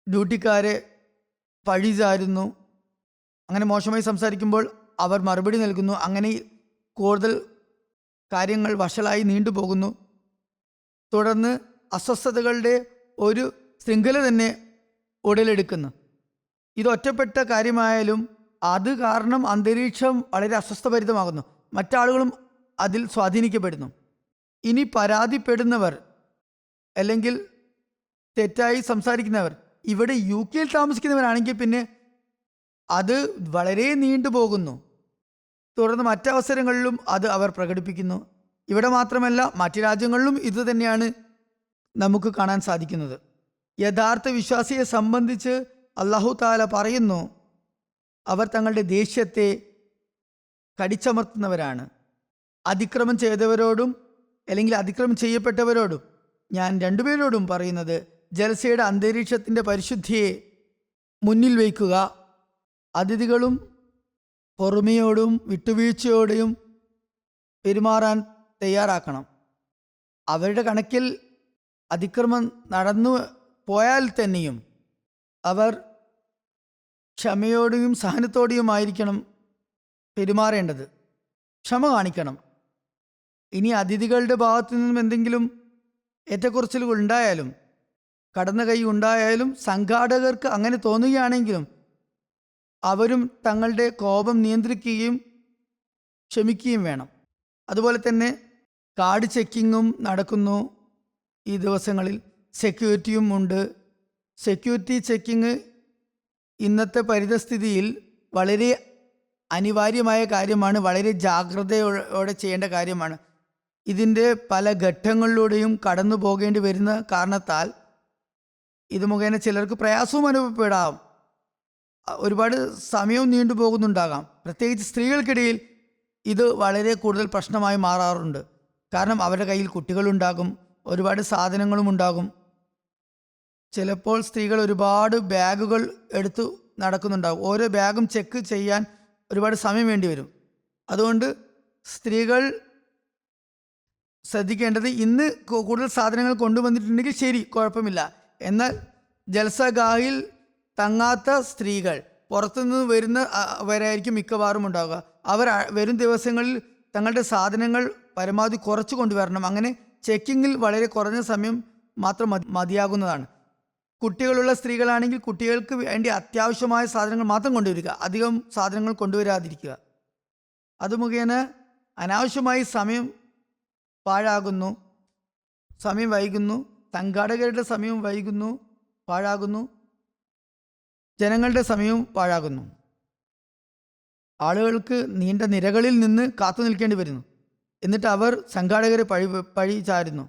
ഡ്യൂട്ടിക്കാരെ പഴിചാരുന്നു. അങ്ങനെ മോശമായി സംസാരിക്കുമ്പോൾ അവർ മറുപടി നൽകുന്നു. അങ്ങനെ കൂടുതൽ കാര്യങ്ങൾ വഷളായി നീണ്ടുപോകുന്നു. തുടർന്ന് അസ്വസ്ഥതകളുടെ ഒരു ശൃംഖല തന്നെ ഉടലെടുക്കുന്നു. ഇത് ഒറ്റപ്പെട്ട കാര്യമായാലും അത് കാരണം അന്തരീക്ഷം വളരെ അസ്വസ്ഥഭരിതമാകുന്നു. മറ്റാളുകളും അതിൽ സ്വാധീനിക്കപ്പെടുന്നു. ഇനി പരാതിപ്പെടുന്നവർ അല്ലെങ്കിൽ തെറ്റായി സംസാരിക്കുന്നവർ ഇവിടെ UK താമസിക്കുന്നവരാണെങ്കിൽ പിന്നെ അത് വളരെ നീണ്ടുപോകുന്നു. തുടർന്ന് മറ്റവസരങ്ങളിലും അത് അവർ പ്രകടിപ്പിക്കുന്നു. ഇവിടെ മാത്രമല്ല, മറ്റ് രാജ്യങ്ങളിലും ഇത് തന്നെയാണ് നമുക്ക് കാണാൻ സാധിക്കുന്നത്. യഥാർത്ഥ വിശ്വാസിയെ സംബന്ധിച്ച് അല്ലാഹു തആല പറയുന്നു, അവർ തങ്ങളുടെ ദേഷ്യത്തെ കടിച്ചമർത്തുന്നവരാണ്. അതിക്രമം ചെയ്തവരോടും അല്ലെങ്കിൽ അതിക്രമം ചെയ്യപ്പെട്ടവരോടും ഞാൻ രണ്ടുപേരോടും പറയുന്നത്, ജൽസയുടെ അന്തരീക്ഷത്തിൻ്റെ പരിശുദ്ധിയെ മുന്നിൽ വയ്ക്കുക. അതിഥികളും പൊറുമയോടും വിട്ടുവീഴ്ചയോടെയും പെരുമാറാൻ തയ്യാറാക്കണം. അവരുടെ കണക്കിൽ അതിക്രമം നടന്നു പോയാൽ തന്നെയും അവർ ക്ഷമയോടെയും സഹനത്തോടെയുമായിരിക്കണം പെരുമാറേണ്ടത്. ക്ഷമ കാണിക്കണം. ഇനി അതിഥികളുടെ ഭാഗത്തു നിന്നും എന്തെങ്കിലും ഏറ്റക്കുറച്ചിലുകൾ ഉണ്ടായാലും കടന്ന കൈ ഉണ്ടായാലും സംഘാടകർക്ക് അങ്ങനെ തോന്നുകയാണെങ്കിലും അവരും തങ്ങളുടെ കോപം നിയന്ത്രിക്കുകയും ക്ഷമിക്കുകയും വേണം. അതുപോലെ തന്നെ കാർഡ് ചെക്കിങ്ങും നടക്കുന്നു ഈ ദിവസങ്ങളിൽ. സെക്യൂരിറ്റിയും ഉണ്ട്. സെക്യൂരിറ്റി ചെക്കിങ് ഇന്നത്തെ പരിതസ്ഥിതിയിൽ വളരെ അനിവാര്യമായ കാര്യമാണ്, വളരെ ജാഗ്രതയോടെ ചെയ്യേണ്ട കാര്യമാണ്. ഇതിൻ്റെ പല ഘട്ടങ്ങളിലൂടെയും കടന്നു പോകേണ്ടി വരുന്ന കാരണത്താൽ ഇത് മുഖേന ചിലർക്ക് പ്രയാസവും അനുഭവപ്പെടാം. ഒരുപാട് സമയവും നീണ്ടുപോകുന്നുണ്ടാകാം. പ്രത്യേകിച്ച് സ്ത്രീകൾക്കിടയിൽ ഇത് വളരെ കൂടുതൽ പ്രശ്നമായി മാറാറുണ്ട്. കാരണം അവരുടെ കയ്യിൽ കുട്ടികളുണ്ടാകും, ഒരുപാട് സാധനങ്ങളും ഉണ്ടാകും. ചിലപ്പോൾ സ്ത്രീകൾ ഒരുപാട് ബാഗുകൾ എടുത്തു നടക്കുന്നുണ്ടാകും. ഓരോ ബാഗും ചെക്ക് ചെയ്യാൻ ഒരുപാട് സമയം വേണ്ടി വരും. അതുകൊണ്ട് സ്ത്രീകൾ ശ്രദ്ധിക്കേണ്ടത്, ഇന്ന് കൂടുതൽ സാധനങ്ങൾ കൊണ്ടുവന്നിട്ടുണ്ടെങ്കിൽ ശരി, കുഴപ്പമില്ല. എന്നാൽ ജൽസഗാഹിൽ തങ്ങാത്ത സ്ത്രീകൾ പുറത്തുനിന്ന് വരുന്നവരായിരിക്കും മിക്കവാറും ഉണ്ടാവുക. അവർ വരും ദിവസങ്ങളിൽ തങ്ങളുടെ സാധനങ്ങൾ പരമാവധി കുറച്ച് കൊണ്ടുവരണം. അങ്ങനെ ചെക്കിങ്ങിൽ വളരെ കുറഞ്ഞ സമയം മാത്രം മതിയാകുന്നതാണ്. കുട്ടികളുള്ള സ്ത്രീകളാണെങ്കിൽ കുട്ടികൾക്ക് വേണ്ടി അത്യാവശ്യമായ സാധനങ്ങൾ മാത്രം കൊണ്ടുവരിക, അധികം സാധനങ്ങൾ കൊണ്ടുവരാതിരിക്കുക. അത് മുഖേന അനാവശ്യമായി സമയം പാഴാകുന്നു, സമയം വൈകുന്നു, സംഘാടകരുടെ സമയം വൈകുന്നു, പാഴാകുന്നു, ജനങ്ങളുടെ സമയവും പാഴാകുന്നു. ആളുകൾക്ക് നീണ്ട നിരകളിൽ നിന്ന് കാത്തു നിൽക്കേണ്ടി വരുന്നു. എന്നിട്ട് അവർ സംഘാടകരെ പഴി ചാരുന്നു.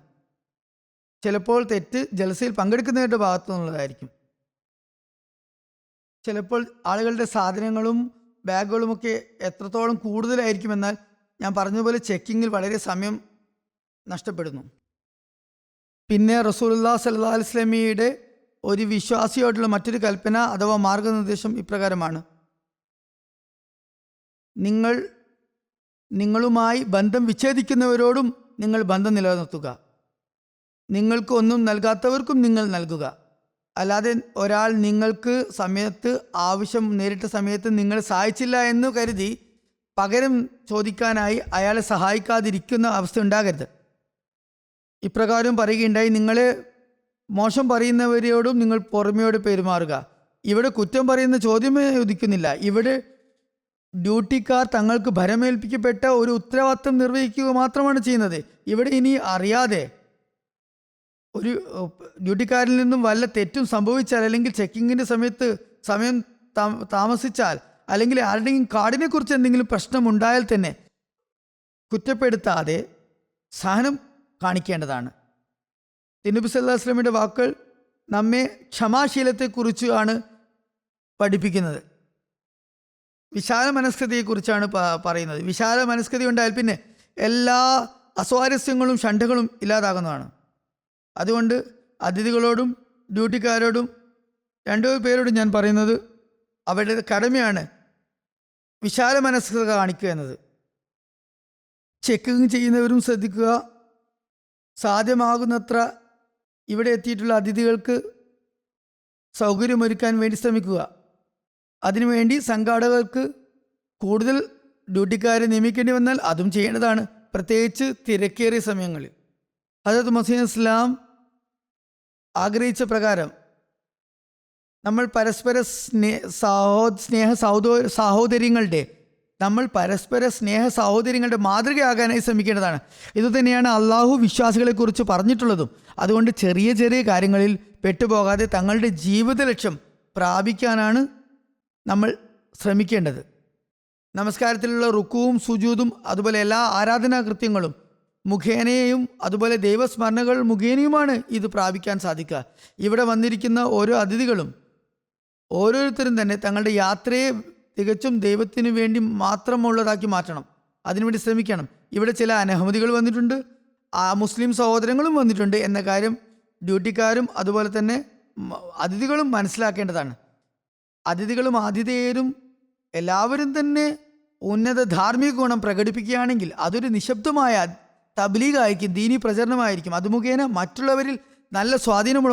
ചിലപ്പോൾ തെറ്റ് ജൽസയിൽ പങ്കെടുക്കുന്നവരുടെ ഭാഗത്തു നിന്നുള്ളതായിരിക്കും. ചിലപ്പോൾ ആളുകളുടെ സാധനങ്ങളും ബാഗുകളുമൊക്കെ എത്രത്തോളം കൂടുതലായിരിക്കുമെന്നാൽ ഞാൻ പറഞ്ഞതുപോലെ ചെക്കിങ്ങിൽ വളരെ സമയം നഷ്ടപ്പെടുന്നു. പിന്നെ റസൂലുള്ളാഹി സ്വല്ലല്ലാഹു അലൈഹി വസല്ലമയുടെ ഒരു വിശ്വാസിയോടുള്ള മറ്റൊരു കൽപ്പന അഥവാ മാർഗനിർദ്ദേശം ഇപ്രകാരമാണ്: നിങ്ങളുമായി ബന്ധം വിച്ഛേദിക്കുന്നവരോടും നിങ്ങൾ ബന്ധം നിലനിർത്തുക. നിങ്ങൾക്ക് ഒന്നും നൽകാത്തവർക്കും നിങ്ങൾ നൽകുക. അല്ലാതെ ഒരാൾ നിങ്ങൾക്ക് നേരിട്ട സമയത്ത് നിങ്ങൾ സഹായിച്ചില്ല എന്ന് കരുതി പകരം ചോദിക്കാനായി അയാളെ സഹായിക്കാതിരിക്കുന്ന അവസ്ഥ ഉണ്ടാകരുത്. ഇപ്രകാരം പറയുകയുണ്ടായി: നിങ്ങളെ മോശം പറയുന്നവരോടും നിങ്ങൾ പുറമെയോട് പെരുമാറുക. ഇവിടെ കുറ്റം പറയുന്ന ചോദ്യമേ ഉദിക്കുന്നില്ല. ഇവിടെ ഡ്യൂട്ടിക്കാർ തങ്ങൾക്ക് ഭരമേൽപ്പിക്കപ്പെട്ട ഒരു ഉത്തരവാദിത്തം നിർവഹിക്കുക മാത്രമാണ് ചെയ്യുന്നത്. ഇവിടെ ഇനി അറിയാതെ ഒരു ഡ്യൂട്ടിക്കാരിൽ നിന്നും വല്ല തെറ്റും സംഭവിച്ചാൽ, അല്ലെങ്കിൽ ചെക്കിങ്ങിൻ്റെ സമയത്ത് സമയം താമസിച്ചാൽ, അല്ലെങ്കിൽ ആരുടെയും കാർഡിനെ കുറിച്ച് എന്തെങ്കിലും പ്രശ്നമുണ്ടായാൽ തന്നെ കുറ്റപ്പെടുത്താതെ സഹനം കാണിക്കേണ്ടതാണ്. നബി സല്ലല്ലാഹു അലൈഹി വസല്ലമയുടെ വാക്കുകൾ നമ്മെ ക്ഷമാശീലത്തെക്കുറിച്ചാണ് പഠിപ്പിക്കുന്നത്. വിശാല മനസ്കതയെക്കുറിച്ചാണ് പറയുന്നത്. വിശാല മനസ്കത ഉണ്ടായാൽ പിന്നെ എല്ലാ അസ്വാരസ്യങ്ങളും ഷണ്ഠകളും ഇല്ലാതാകുന്നതാണ്. അതുകൊണ്ട് അതിഥികളോടും ഡ്യൂട്ടിക്കാരോടും രണ്ടുപേരോടും ഞാൻ പറയുന്നത് അവരുടെ കടമയാണ് വിശാല മനസ്കത കാണിക്കുക എന്നത്. ചെക്കിങ് ചെയ്യുന്നവരും ശ്രദ്ധിക്കുക. സാധ്യമാകുന്നത്ര ഇവിടെ എത്തിയിട്ടുള്ള അതിഥികൾക്ക് സൗകര്യമൊരുക്കാൻ വേണ്ടി ശ്രമിക്കുക. അതിനുവേണ്ടി സംഘാടകർക്ക് കൂടുതൽ ഡ്യൂട്ടിക്കാരെ നിയമിക്കേണ്ടി വന്നാൽ അതും ചെയ്യേണ്ടതാണ്, പ്രത്യേകിച്ച് തിരക്കേറിയ സമയങ്ങളിൽ. ഹദരത്ത് മസീഹ് ഇസ്ലാം ആഗ്രഹിച്ച പ്രകാരം നമ്മൾ പരസ്പര സ്നേഹ സഹോദര്യങ്ങളുടെ മാതൃകയാകാനായി ശ്രമിക്കേണ്ടതാണ്. ഇതുതന്നെയാണ് അള്ളാഹു വിശ്വാസികളെക്കുറിച്ച് പറഞ്ഞിട്ടുള്ളതും. അതുകൊണ്ട് ചെറിയ ചെറിയ കാര്യങ്ങളിൽ പെട്ടുപോകാതെ തങ്ങളുടെ ജീവിത ലക്ഷ്യം പ്രാപിക്കാനാണ് നമ്മൾ ശ്രമിക്കേണ്ടത്. നമസ്കാരത്തിലുള്ള റുക്കുവും സുജൂദും അതുപോലെ എല്ലാ ആരാധനാ കൃത്യങ്ങളും മുഖേനയും അതുപോലെ ദൈവസ്മരണകൾ മുഖേനയുമാണ് ഇത് പ്രാപിക്കാൻ സാധിക്കുക. ഇവിടെ വന്നിരിക്കുന്ന ഓരോ അതിഥികളും ഓരോരുത്തരും തന്നെ തങ്ങളുടെ യാത്രയെ തികച്ചും ദൈവത്തിന് വേണ്ടി മാത്രമുള്ളതാക്കി മാറ്റണം. അതിനുവേണ്ടി ശ്രമിക്കണം. ഇവിടെ ചില അനഹമതികൾ വന്നിട്ടുണ്ട്, മുസ്ലിം സഹോദരങ്ങളും വന്നിട്ടുണ്ട് എന്ന കാര്യം ഡ്യൂട്ടിക്കാരും അതുപോലെ തന്നെ അതിഥികളും മനസ്സിലാക്കേണ്ടതാണ്. അതിഥികളും ആതിഥേയരും എല്ലാവരും തന്നെ ഉന്നത ധാർമ്മിക ഗുണം പ്രകടിപ്പിക്കുകയാണെങ്കിൽ അതൊരു നിശബ്ദമായ തബ്ലീഗായിരിക്കും, ദീനി പ്രചരണമായിരിക്കും. അത് മുഖേന മറ്റുള്ളവരിൽ നല്ല സ്വാധീനം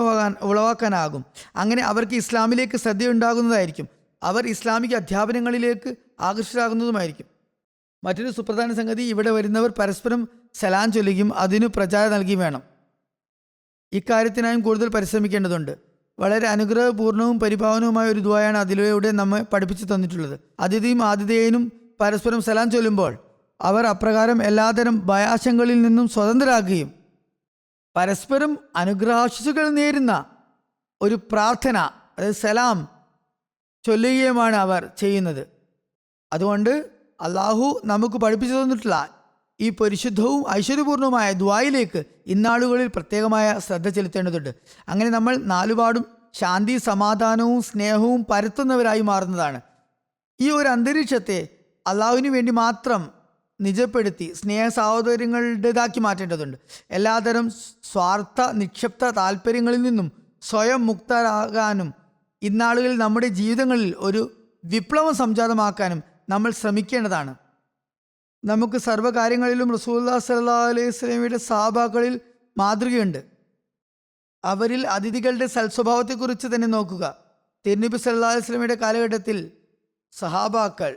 ഉളവാക്കാനാകും. അങ്ങനെ അവർക്ക് ഇസ്ലാമിലേക്ക് ശ്രദ്ധയുണ്ടാകുന്നതായിരിക്കും. അവർ ഇസ്ലാമിക അധ്യാപനങ്ങളിലേക്ക് ആകർഷിതരാകുന്നതുമായിരിക്കും. മറ്റൊരു സുപ്രധാന സംഗതി, ഇവിടെ വരുന്നവർ പരസ്പരം സലാം ചൊല്ലുകയും അതിന് പ്രചാരം നൽകുകയും വേണം. ഇക്കാര്യത്തിനായും കൂടുതൽ പരിശ്രമിക്കേണ്ടതുണ്ട്. വളരെ അനുഗ്രഹപൂർണവും പരിഭാവനവുമായ ഒരു ദുആയാണ് അതിലൂടെ നമ്മെ പഠിപ്പിച്ചു തന്നിട്ടുള്ളത്. അതിഥിയും ആതിഥേയനും പരസ്പരം സലാം ചൊല്ലുമ്പോൾ അവർ അപ്രകാരം എല്ലാതരം ഭയാശങ്കകളിൽ നിന്നും സ്വതന്ത്രരാകുകയും പരസ്പരം അനുഗ്രഹാശിസുകൾ നേരുന്ന ഒരു പ്രാർത്ഥന, അതായത് സലാം ചൊല്ലുകയുമാണ് അവർ ചെയ്യുന്നത്. അതുകൊണ്ട് അള്ളാഹു നമുക്ക് പഠിപ്പിച്ചു തന്നിട്ടുള്ള ഈ പരിശുദ്ധവും ഐശ്വര്യപൂർണവുമായ ദുആയിലേക്ക് ഇന്നാളുകളിൽ പ്രത്യേകമായ ശ്രദ്ധ ചെലുത്തേണ്ടതുണ്ട്. അങ്ങനെ നമ്മൾ നാലുപാടും ശാന്തി, സമാധാനവും സ്നേഹവും പരത്തുന്നവരായി മാറുന്നതാണ്. ഈ ഒരു അന്തരീക്ഷത്തെ അള്ളാഹുവിന് വേണ്ടി മാത്രം നിജപ്പെടുത്തി സ്നേഹ സഹോദര്യങ്ങളുടേതാക്കി മാറ്റേണ്ടതുണ്ട്. എല്ലാതരം സ്വാർത്ഥ നിക്ഷിപ്ത താല്പര്യങ്ങളിൽ നിന്നും സ്വയം മുക്തരാകാനും ഇന്നാളുകളിൽ നമ്മുടെ ജീവിതങ്ങളിൽ ഒരു വിപ്ലവം സംജാതമാക്കാനും നമ്മൾ ശ്രമിക്കേണ്ടതാണ്. നമുക്ക് സർവ്വകാര്യങ്ങളിലും റസൂലുള്ളാഹി സ്വല്ലല്ലാഹു അലൈഹി വസല്ലമയുടെ സഹാബാക്കളിൽ മാതൃകയുണ്ട്. അവരിൽ അതിഥികളുടെ സൽസ്വഭാവത്തെക്കുറിച്ച് തന്നെ നോക്കുക. തിരുനബി സല്ലല്ലാഹു അലൈഹി വസല്ലമയുടെ കാലഘട്ടത്തിൽ സഹാബാക്കൾ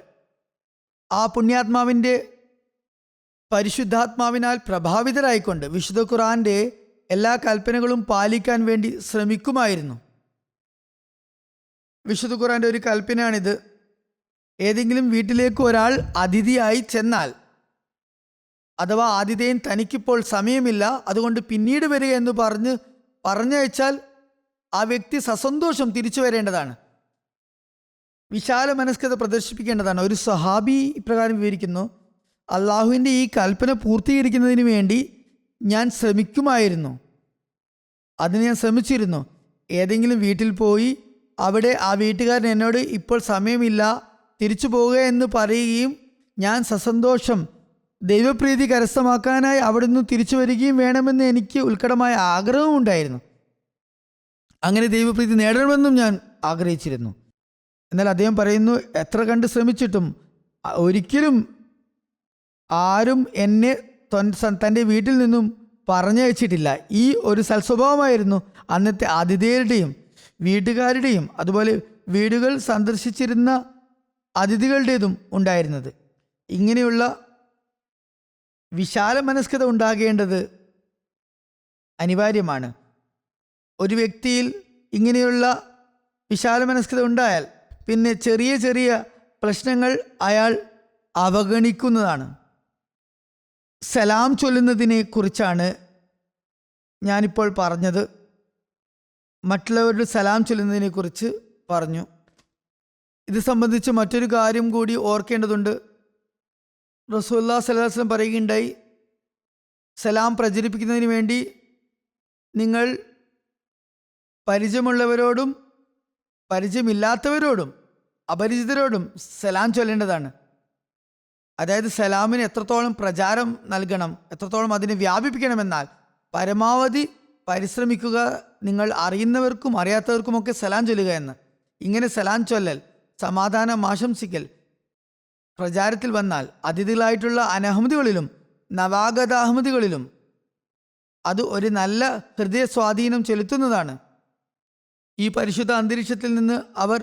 ആ പുണ്യാത്മാവിൻ്റെ പരിശുദ്ധാത്മാവിനാൽ പ്രഭാവിതരായിക്കൊണ്ട് വിശുദ്ധ ഖുർആന്റെ എല്ലാ കൽപ്പനകളും പാലിക്കാൻ വേണ്ടി ശ്രമിക്കുമായിരുന്നു. വിശുദ്ധ ഖുർആന്റെ ഒരു കൽപ്പനയാണിത്. ഏതെങ്കിലും വീട്ടിലേക്ക് ഒരാൾ അതിഥിയായി ചെന്നാൽ, അഥവാ ആതിഥേയൻ തനിക്കിപ്പോൾ സമയമില്ല അതുകൊണ്ട് പിന്നീട് വരിക എന്ന് പറഞ്ഞയച്ചാൽ ആ വ്യക്തി സസന്തോഷം തിരിച്ചു വരേണ്ടതാണ്, വിശാല മനസ്കത പ്രദർശിപ്പിക്കേണ്ടതാണ്. ഒരു സഹാബി ഇപ്രകാരം വിവരിക്കുന്നു: അള്ളാഹുവിൻ്റെ ഈ കൽപ്പന പൂർത്തീകരിക്കുന്നതിന് വേണ്ടി ഞാൻ ശ്രമിക്കുമായിരുന്നു, അതിന് ഞാൻ ശ്രമിച്ചിരുന്നു. ഏതെങ്കിലും വീട്ടിൽ പോയി അവിടെ ആ വീട്ടുകാരൻ എന്നോട് ഇപ്പോൾ സമയമില്ല തിരിച്ചു പോവുക എന്ന് പറയുകയും ഞാൻ സസന്തോഷം ദൈവപ്രീതി കരസ്ഥമാക്കാനായി അവിടെ നിന്ന് തിരിച്ചു വരികയും വേണമെന്ന് എനിക്ക് ഉത്കടമായ ആഗ്രഹവും ഉണ്ടായിരുന്നു. അങ്ങനെ ദൈവപ്രീതി നേടണമെന്നും ഞാൻ ആഗ്രഹിച്ചിരുന്നു. എന്നാൽ അദ്ദേഹം പറയുന്നു, എത്ര കണ്ട് ശ്രമിച്ചിട്ടും ഒരിക്കലും ആരും എന്നെ തൻ്റെ വീട്ടിൽ നിന്നും പറഞ്ഞയച്ചിട്ടില്ല. ഈ ഒരു സൽസ്വഭാവമായിരുന്നു അന്നത്തെ ആതിഥേയരുടെയും വീട്ടുകാരുടെയും അതുപോലെ വീടുകൾ സന്ദർശിച്ചിരുന്ന അതിഥികളുടേതും ഉണ്ടായിരുന്നത്. ഇങ്ങനെയുള്ള വിശാല മനസ്കത ഉണ്ടാകേണ്ടത് അനിവാര്യമാണ്. ഒരു വ്യക്തിയിൽ ഇങ്ങനെയുള്ള വിശാല മനസ്കത ഉണ്ടായാൽ പിന്നെ ചെറിയ ചെറിയ പ്രശ്നങ്ങൾ അയാൾ അവഗണിക്കുന്നതാണ്. സലാം ചൊല്ലുന്നതിനെ കുറിച്ചാണ് ഞാനിപ്പോൾ പറഞ്ഞത്. മറ്റുള്ളവരുടെ സലാം ചൊല്ലുന്നതിനെ കുറിച്ച് പറഞ്ഞു. ഇത് സംബന്ധിച്ച് മറ്റൊരു കാര്യം കൂടി ഓർക്കേണ്ടതുണ്ട്. റസൂലുള്ളാഹി സ്വല്ലല്ലാഹു അലൈഹി വസല്ലം പറയുകയുണ്ടായി, സലാം പ്രചരിപ്പിക്കുന്നതിന് വേണ്ടി നിങ്ങൾ പരിചയമുള്ളവരോടും പരിചയമില്ലാത്തവരോടും അപരിചിതരോടും സലാം ചൊല്ലേണ്ടതാണ്. അതായത് സലാമിന് എത്രത്തോളം പ്രചാരം നൽകണം, എത്രത്തോളം അതിനെ വ്യാപിപ്പിക്കണമെന്നാൽ പരമാവധി പരിശ്രമിക്കുക, നിങ്ങൾ അറിയുന്നവർക്കും അറിയാത്തവർക്കുമൊക്കെ സലാം ചൊല്ലുക എന്ന്. ഇങ്ങനെ സലാം ചൊല്ലൽ, സമാധാനം ആശംസിക്കൽ പ്രചാരത്തിൽ വന്നാൽ അതിഥികളായിട്ടുള്ള അനഹമ്മദികളിലും നവാഗത അഹമ്മദികളിലും അത് ഒരു നല്ല ഹൃദയ സ്വാധീനം ചെലുത്തുന്നതാണ്. ഈ പരിശുദ്ധ അന്തരീക്ഷത്തിൽ നിന്ന് അവർ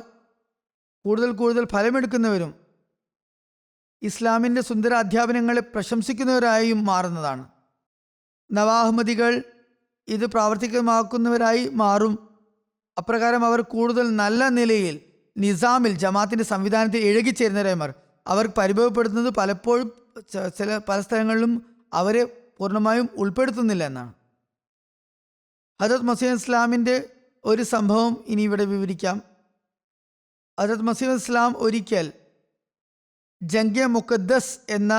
കൂടുതൽ കൂടുതൽ ഫലമെടുക്കുന്നവരും ഇസ്ലാമിൻ്റെ സുന്ദര അധ്യാപനങ്ങളെ പ്രശംസിക്കുന്നവരായും മാറുന്നതാണ്. നവാഹമ്മദികൾ ഇത് പ്രാവർത്തികമാക്കുന്നവരായി മാറും. അപ്രകാരം അവർ കൂടുതൽ നല്ല നിലയിൽ നിസാമിൽ ജമാഅത്തിൻ്റെ സംവിധാനത്തിൽ ഇഴകിച്ചേരുന്നവരായി മാറും. അവർ പരിഭവപ്പെടുന്നത് പലപ്പോഴും പല സ്ഥലങ്ങളിലും അവരെ പൂർണ്ണമായും ഉൾപ്പെടുത്തുന്നില്ല എന്നാണ്. ഹദരത്ത് മസീഹ് ഇസ്ലാമിൻ്റെ ഒരു സംഭവം ഇനി ഇവിടെ വിവരിക്കാം. ഹദരത്ത് മസീഹ് ഇസ്ലാം ഒരിക്കൽ ജംഗെ മുഖദ്ദസ് എന്ന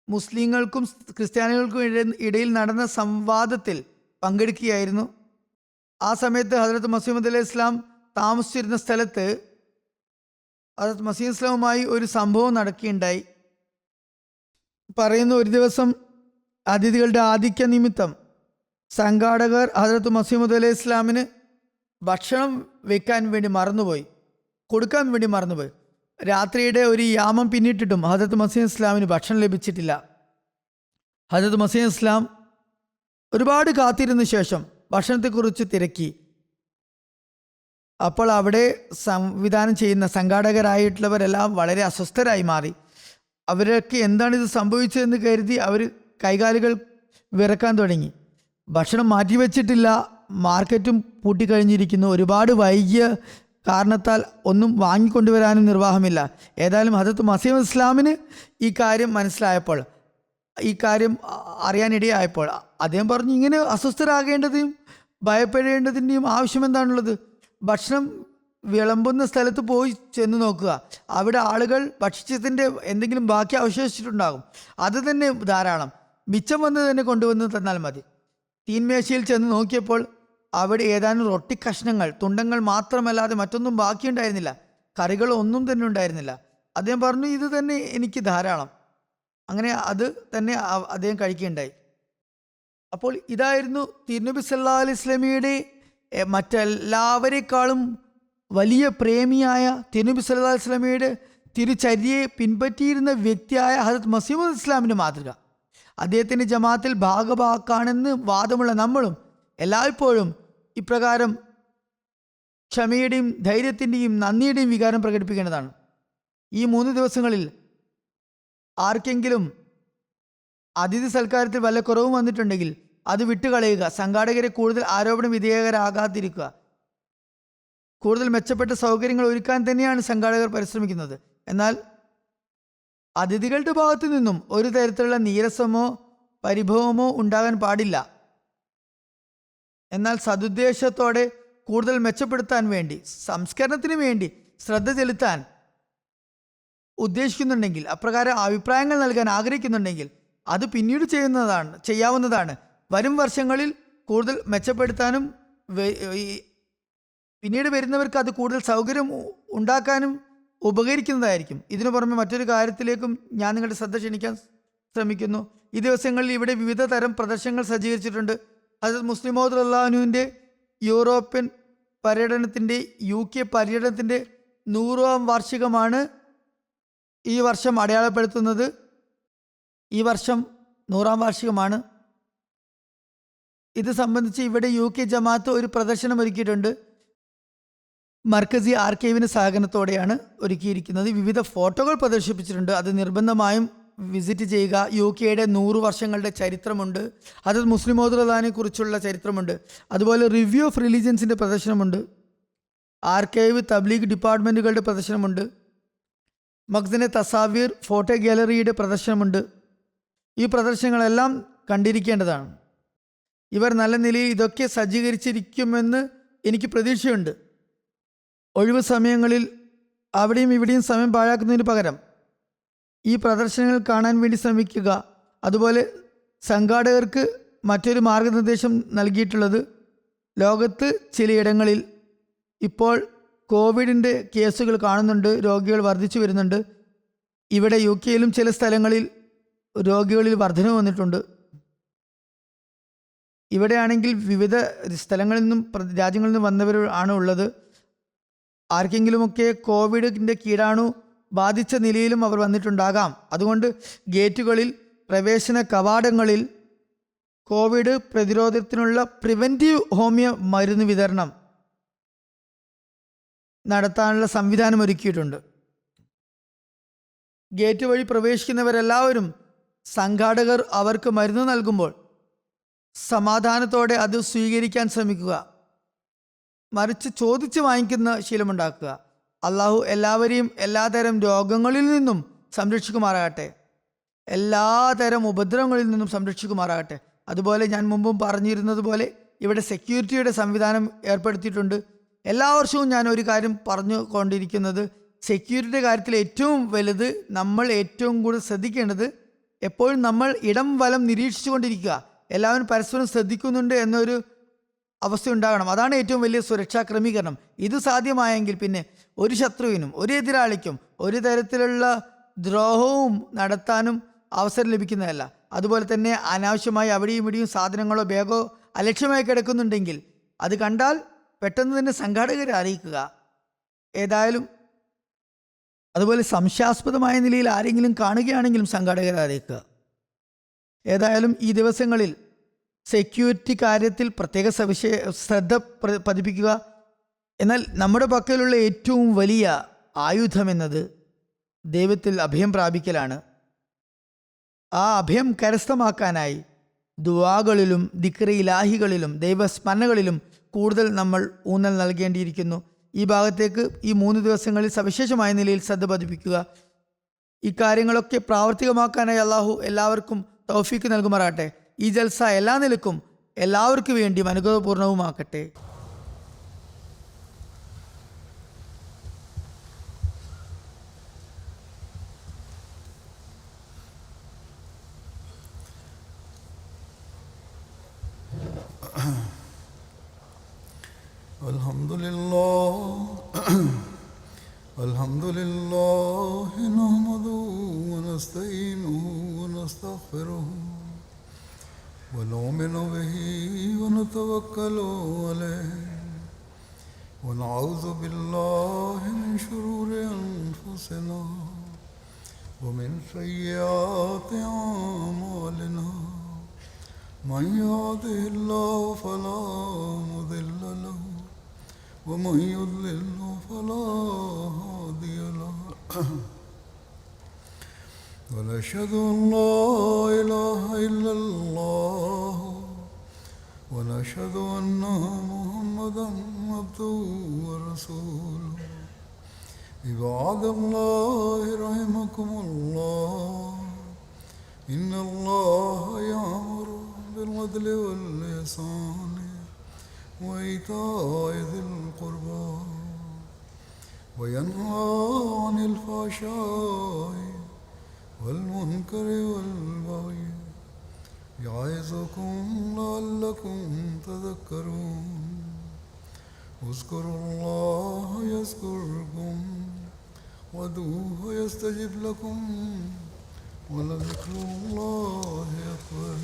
മുസ്ലിങ്ങൾക്കും ക്രിസ്ത്യാനികൾക്കും ഇടയിൽ നടന്ന സംവാദത്തിൽ പങ്കെടുക്കുകയായിരുന്നു. ആ സമയത്ത് ഹസ്രത്ത് മസീഹ് അലൈഹി ഇസ്ലാം താമസിച്ചിരുന്ന സ്ഥലത്ത് ഹസ്രത്ത് മസീഹ് ഇസ്ലാമുമായി ഒരു സംഭവം നടക്കുകയുണ്ടായി. പറയുന്ന ഒരു ദിവസം അതിഥികളുടെ ആധിക്യ നിമിത്തം സംഘാടകർ ഹസ്രത്ത് മസീഹ് അലൈഹി ഇസ്ലാമിന് ഭക്ഷണം വെക്കാൻ വേണ്ടി മറന്നുപോയി, കൊടുക്കാൻ വേണ്ടി മറന്നുപോയി. രാത്രിയുടെ ഒരു യാമം പിന്നിട്ടിട്ടും ഹസ്രത്ത് മസീഹ് ഇസ്ലാമിന് ഭക്ഷണം ലഭിച്ചിട്ടില്ല. ഹസ്രത്ത് മസീഹ് ഇസ്ലാം ഒരുപാട് കാത്തിരുന്ന ശേഷം ഭക്ഷണത്തെക്കുറിച്ച് തിരക്കി. അപ്പോൾ അവിടെ സംവിധാനം ചെയ്യുന്ന സംഘാടകരായിട്ടുള്ളവരെല്ലാം വളരെ അസ്വസ്ഥരായി മാറി. അവരൊക്കെ എന്താണിത് സംഭവിച്ചതെന്ന് കരുതി അവർ കൈകാലുകൾ വിറക്കാൻ തുടങ്ങി. ഭക്ഷണം മാറ്റിവെച്ചിട്ടില്ല, മാർക്കറ്റും പൂട്ടിക്കഴിഞ്ഞിരിക്കുന്നു, ഒരുപാട് വൈകിയ കാരണത്താൽ ഒന്നും വാങ്ങിക്കൊണ്ടുവരാനും നിർവാഹമില്ല. ഏതായാലും ഹദരത്ത് മസീഹ് ഇസ്ലാമിന് ഈ കാര്യം മനസ്സിലായപ്പോൾ, ഈ കാര്യം അറിയാനിടയായപ്പോൾ അദ്ദേഹം പറഞ്ഞു, ഇങ്ങനെ അസ്വസ്ഥരാകേണ്ടതും ഭയപ്പെടേണ്ടതിൻ്റെയും ആവശ്യം എന്താണുള്ളത്? ഭക്ഷണം വിളമ്പുന്ന സ്ഥലത്ത് പോയി ചെന്ന് നോക്കുക, അവിടെ ആളുകൾ ഭക്ഷ്യത്തിൻ്റെ എന്തെങ്കിലും ബാക്കി അവശേഷിച്ചിട്ടുണ്ടാകും, അത് തന്നെ ധാരാളം, മിച്ചം വന്ന് തന്നെ കൊണ്ടുവന്ന് തന്നാൽ മതി. തീൻമേശയിൽ ചെന്ന് നോക്കിയപ്പോൾ അവിടെ ഏതാനും റൊട്ടി കഷ്ണങ്ങൾ, തുണ്ടങ്ങൾ മാത്രമല്ലാതെ മറ്റൊന്നും ബാക്കിയുണ്ടായിരുന്നില്ല, കറികളൊന്നും തന്നെ ഉണ്ടായിരുന്നില്ല. അദ്ദേഹം പറഞ്ഞു, ഇത് തന്നെ എനിക്ക് ധാരാളം. അങ്ങനെ അത് തന്നെ അദ്ദേഹം കഴിക്കുകയുണ്ടായി. അപ്പോൾ ഇതായിരുന്നു തിരുനബി സല്ലല്ലാഹു അലൈഹി വസല്ലമയുടെ മറ്റെല്ലാവരെക്കാളും വലിയ പ്രേമിയായ തിരുനബി സല്ലല്ലാഹു അലൈഹി വസല്ലമയുടെ തിരുചര്യയെ പിൻപറ്റിയിരുന്ന വ്യക്തിയായ ഹദരത്ത് മസീഹ് ഇസ്ലാമിൻ്റെ മാതൃക. അദ്ദേഹത്തിൻ്റെ ജമാഅത്തിൽ ഭാഗഭാക്കാണെന്ന് വാദമുള്ള നമ്മളും എല്ലായ്പ്പോഴും ഇപ്രകാരം ക്ഷമയുടെയും ധൈര്യത്തിൻ്റെയും നന്ദിയുടെയും വികാരം പ്രകടിപ്പിക്കേണ്ടതാണ്. ഈ 3 ദിവസങ്ങളിൽ ആർക്കെങ്കിലും അതിഥി സൽക്കാരത്തിൽ വല്ല കുറവും വന്നിട്ടുണ്ടെങ്കിൽ അത് വിട്ടുകളയുക. സംഘാടകരെ കൂടുതൽ ആരോപണ വിധേയകരാകാതിരിക്കുക. കൂടുതൽ മെച്ചപ്പെട്ട സൗകര്യങ്ങൾ ഒരുക്കാൻ തന്നെയാണ് സംഘാടകർ പരിശ്രമിക്കുന്നത്. എന്നാൽ അതിഥികളുടെ ഭാഗത്തു നിന്നും ഒരു തരത്തിലുള്ള നീരസമോ പരിഭവമോ ഉണ്ടാകാൻ പാടില്ല. എന്നാൽ സതുദ്ദേശത്തോടെ കൂടുതൽ മെച്ചപ്പെടുത്താൻ വേണ്ടി, സംസ്കരണത്തിന് വേണ്ടി ശ്രദ്ധ ചെലുത്താൻ ഉദ്ദേശിക്കുന്നുണ്ടെങ്കിൽ, അപ്രകാരം അഭിപ്രായങ്ങൾ നൽകാൻ ആഗ്രഹിക്കുന്നുണ്ടെങ്കിൽ അത് പിന്നീട് ചെയ്യാവുന്നതാണ്. വരും വർഷങ്ങളിൽ കൂടുതൽ മെച്ചപ്പെടുത്താനും പിന്നീട് വരുന്നവർക്ക് അത് കൂടുതൽ സൗകര്യം ഉണ്ടാക്കാനും ഉപകരിക്കുന്നതായിരിക്കും. ഇതിനു പുറമെ മറ്റൊരു കാര്യത്തിലേക്കും ഞാൻ നിങ്ങളുടെ ശ്രദ്ധ ക്ഷണിക്കാൻ ശ്രമിക്കുന്നു. ഈ ദിവസങ്ങളിൽ ഇവിടെ വിവിധ തരം പ്രദർശനങ്ങൾ സജ്ജീകരിച്ചിട്ടുണ്ട്. ഹദരത്ത് മുസ്ലിം മൗഊദ് റളിയല്ലാഹു അൻഹുവിൻ്റെ യൂറോപ്യൻ പര്യടനത്തിൻ്റെ UK പര്യടനത്തിൻ്റെ 100ാം വാർഷികമാണ് ഈ വർഷം അടയാളപ്പെടുത്തുന്നത്. ഈ വർഷം 100ാം വാർഷികമാണ്. ഇത് സംബന്ധിച്ച് ഇവിടെ UK ജമാഅത്ത് ഒരു പ്രദർശനം ഒരുക്കിയിട്ടുണ്ട്. മർക്കസി ആർക്കൈവിന് സഹകരണത്തോടെയാണ് ഒരുക്കിയിരിക്കുന്നത്. വിവിധ ഫോട്ടോകൾ പ്രദർശിപ്പിച്ചിട്ടുണ്ട്. അത് നിർബന്ധമായും വിസിറ്റ് ചെയ്യുക. UKയുടെ 100 വർഷങ്ങളുടെ ചരിത്രമുണ്ട്. അത് മുസ്ലിം മൗഊദ് റളിയല്ലാഹുവിനെ കുറിച്ചുള്ള ചരിത്രമുണ്ട്. അതുപോലെ റിവ്യൂ ഓഫ് റിലീജിയൻസിൻ്റെ പ്രദർശനമുണ്ട്. ആർക്കൈവ് തബ്ലീഗ് ഡിപ്പാർട്ട്മെൻറ്റുകളുടെ പ്രദർശനമുണ്ട്. മഖ്സനെ തസാവീർ ഫോട്ടോ ഗാലറിയുടെ പ്രദർശനമുണ്ട്. ഈ പ്രദർശനങ്ങളെല്ലാം കണ്ടിരിക്കേണ്ടതാണ്. ഇവർ നല്ല നിലയിൽ ഇതൊക്കെ സജ്ജീകരിച്ചിരിക്കുമെന്ന് എനിക്ക് പ്രതീക്ഷയുണ്ട്. ഒഴിവ് സമയങ്ങളിൽ അവിടെയും ഇവിടെയും സമയം പാഴാക്കുന്നതിന് പകരം ഈ പ്രദർശനങ്ങൾ കാണാൻ വേണ്ടി ശ്രമിക്കുക. അതുപോലെ സംഘാടകർക്ക് മറ്റൊരു മാർഗനിർദ്ദേശം നൽകിയിട്ടുള്ളത്, ലോകത്ത് ചിലയിടങ്ങളിൽ ഇപ്പോൾ കോവിഡിൻ്റെ കേസുകൾ കാണുന്നുണ്ട്, രോഗികൾ വർദ്ധിച്ചു വരുന്നുണ്ട്. ഇവിടെ UKയിലും ചില സ്ഥലങ്ങളിൽ രോഗികളിൽ വർധന വന്നിട്ടുണ്ട്. ഇവിടെയാണെങ്കിൽ വിവിധ സ്ഥലങ്ങളിൽ നിന്നും രാജ്യങ്ങളിൽ നിന്നും വന്നവർ ആണ് ഉള്ളത്. ആർക്കെങ്കിലുമൊക്കെ കോവിഡിൻ്റെ കീടാണു ബാധിച്ച നിലയിലും അവർ വന്നിട്ടുണ്ടാകാം. അതുകൊണ്ട് ഗേറ്റുകളിൽ, പ്രവേശന കവാടങ്ങളിൽ കോവിഡ് പ്രതിരോധത്തിനുള്ള പ്രിവെൻറ്റീവ് ഹോമിയോ മരുന്ന് വിതരണം നടത്താനുള്ള സംവിധാനം ഒരുക്കിയിട്ടുണ്ട്. ഗേറ്റ് വഴി പ്രവേശിക്കുന്നവരെല്ലാവരും സംഘാടകർ അവർക്ക് മരുന്ന് നൽകുമ്പോൾ സമാധാനത്തോടെ അത് സ്വീകരിക്കാൻ ശ്രമിക്കുക. മറിച്ച് ചോദിച്ച് വാങ്ങിക്കുന്ന ശീലമുണ്ടാക്കുക. അള്ളാഹു എല്ലാവരെയും എല്ലാതരം രോഗങ്ങളിൽ നിന്നും സംരക്ഷിക്കുമാറാകട്ടെ, എല്ലാതരം ഉപദ്രവങ്ങളിൽ നിന്നും സംരക്ഷിക്കുമാറാകട്ടെ. അതുപോലെ ഞാൻ മുമ്പും പറഞ്ഞിരുന്നത് പോലെ ഇവിടെ സെക്യൂരിറ്റിയുടെ സംവിധാനം ഏർപ്പെടുത്തിയിട്ടുണ്ട്. എല്ലാ വർഷവും ഞാൻ ഒരു കാര്യം പറഞ്ഞു കൊണ്ടിരിക്കുന്നത്, സെക്യൂരിറ്റിയുടെ കാര്യത്തിൽ ഏറ്റവും വലുത് നമ്മൾ ഏറ്റവും കൂടുതൽ ശ്രദ്ധിക്കേണ്ടത് എപ്പോഴും നമ്മൾ ഇടം വലം നിരീക്ഷിച്ചു കൊണ്ടിരിക്കുക, എല്ലാവരും പരസ്പരം ശ്രദ്ധിക്കുന്നുണ്ട് എന്നൊരു അവസ്ഥ ഉണ്ടാകണം. അതാണ് ഏറ്റവും വലിയ സുരക്ഷാ ക്രമീകരണം. ഇത് സാധ്യമായെങ്കിൽ പിന്നെ ഒരു ശത്രുവിനും ഒരു എതിരാളിക്കും ഒരു തരത്തിലുള്ള ദ്രോഹവും നടത്താനും അവസരം ലഭിക്കുന്നതല്ല. അതുപോലെ തന്നെ അനാവശ്യമായി അവിടെയും ഇവിടെയും സാധനങ്ങളോ ബാഗോ അലക്ഷ്യമായി കിടക്കുന്നുണ്ടെങ്കിൽ അത് കണ്ടാൽ പെട്ടെന്ന് തന്നെ സംഘാടകരെ അറിയിക്കുക. ഏതായാലും അതുപോലെ സംശയാസ്പദമായ നിലയിൽ ആരെങ്കിലും കാണുകയാണെങ്കിലും സംഘാടകരെ അറിയിക്കുക. ഏതായാലും ഈ ദിവസങ്ങളിൽ സെക്യൂരിറ്റി കാര്യത്തിൽ പ്രത്യേക ശ്രദ്ധ പതിപ്പിക്കുക. എന്നാൽ നമ്മുടെ പക്കലുള്ള ഏറ്റവും വലിയ ആയുധമെന്നത് ദൈവത്തിൽ അഭയം പ്രാപിക്കലാണ്. ആ അഭയം കരസ്ഥമാക്കാനായി ദുആകളിലും ദിക്റ് ഇലാഹികളിലും ദൈവസ്മരണകളിലും കൂടുതൽ നമ്മൾ ഊന്നൽ നൽകേണ്ടിയിരിക്കുന്നു. ഈ ഭാഗത്തേക്ക് ഈ 3 ദിവസങ്ങളിൽ സവിശേഷമായ നിലയിൽ ശ്രദ്ധ പതിപ്പിക്കുക. ഈ കാര്യങ്ങളൊക്കെ പ്രാവർത്തികമാക്കാനായി അള്ളാഹു എല്ലാവർക്കും തൗഫീക്ക് നൽകുമാറാട്ടെ. ഈ ജൽസ എല്ലാ നിലക്കും എല്ലാവർക്കും വേണ്ടിയും അനുഗ്രഹപൂർണവുമാക്കട്ടെ. Alhamdulillah nahmaduhu wa nasta'inuhu wa nastaghfiruhu wa nu'minu bihi wa natawakkalu alayhi wa na'udhu billahi min shururi anfusina wa min sayyiati a'malina. Man yahdihillahu fala mudilla lahu ومن يضلل فلا هادي له ونشهد أن لا إله إلا الله ونشهد أن محمدا عبده ورسوله. عباد الله رحمكم الله إن الله يأمر بالعدل والإحسان وإيتاء ذي القربى وينهى عن الفحشاء والمنكر والبغي يعظكم لعلكم تذكرون. اذكروا الله يذكركم وادعوه يستجب لكم ولذكر الله أكبر.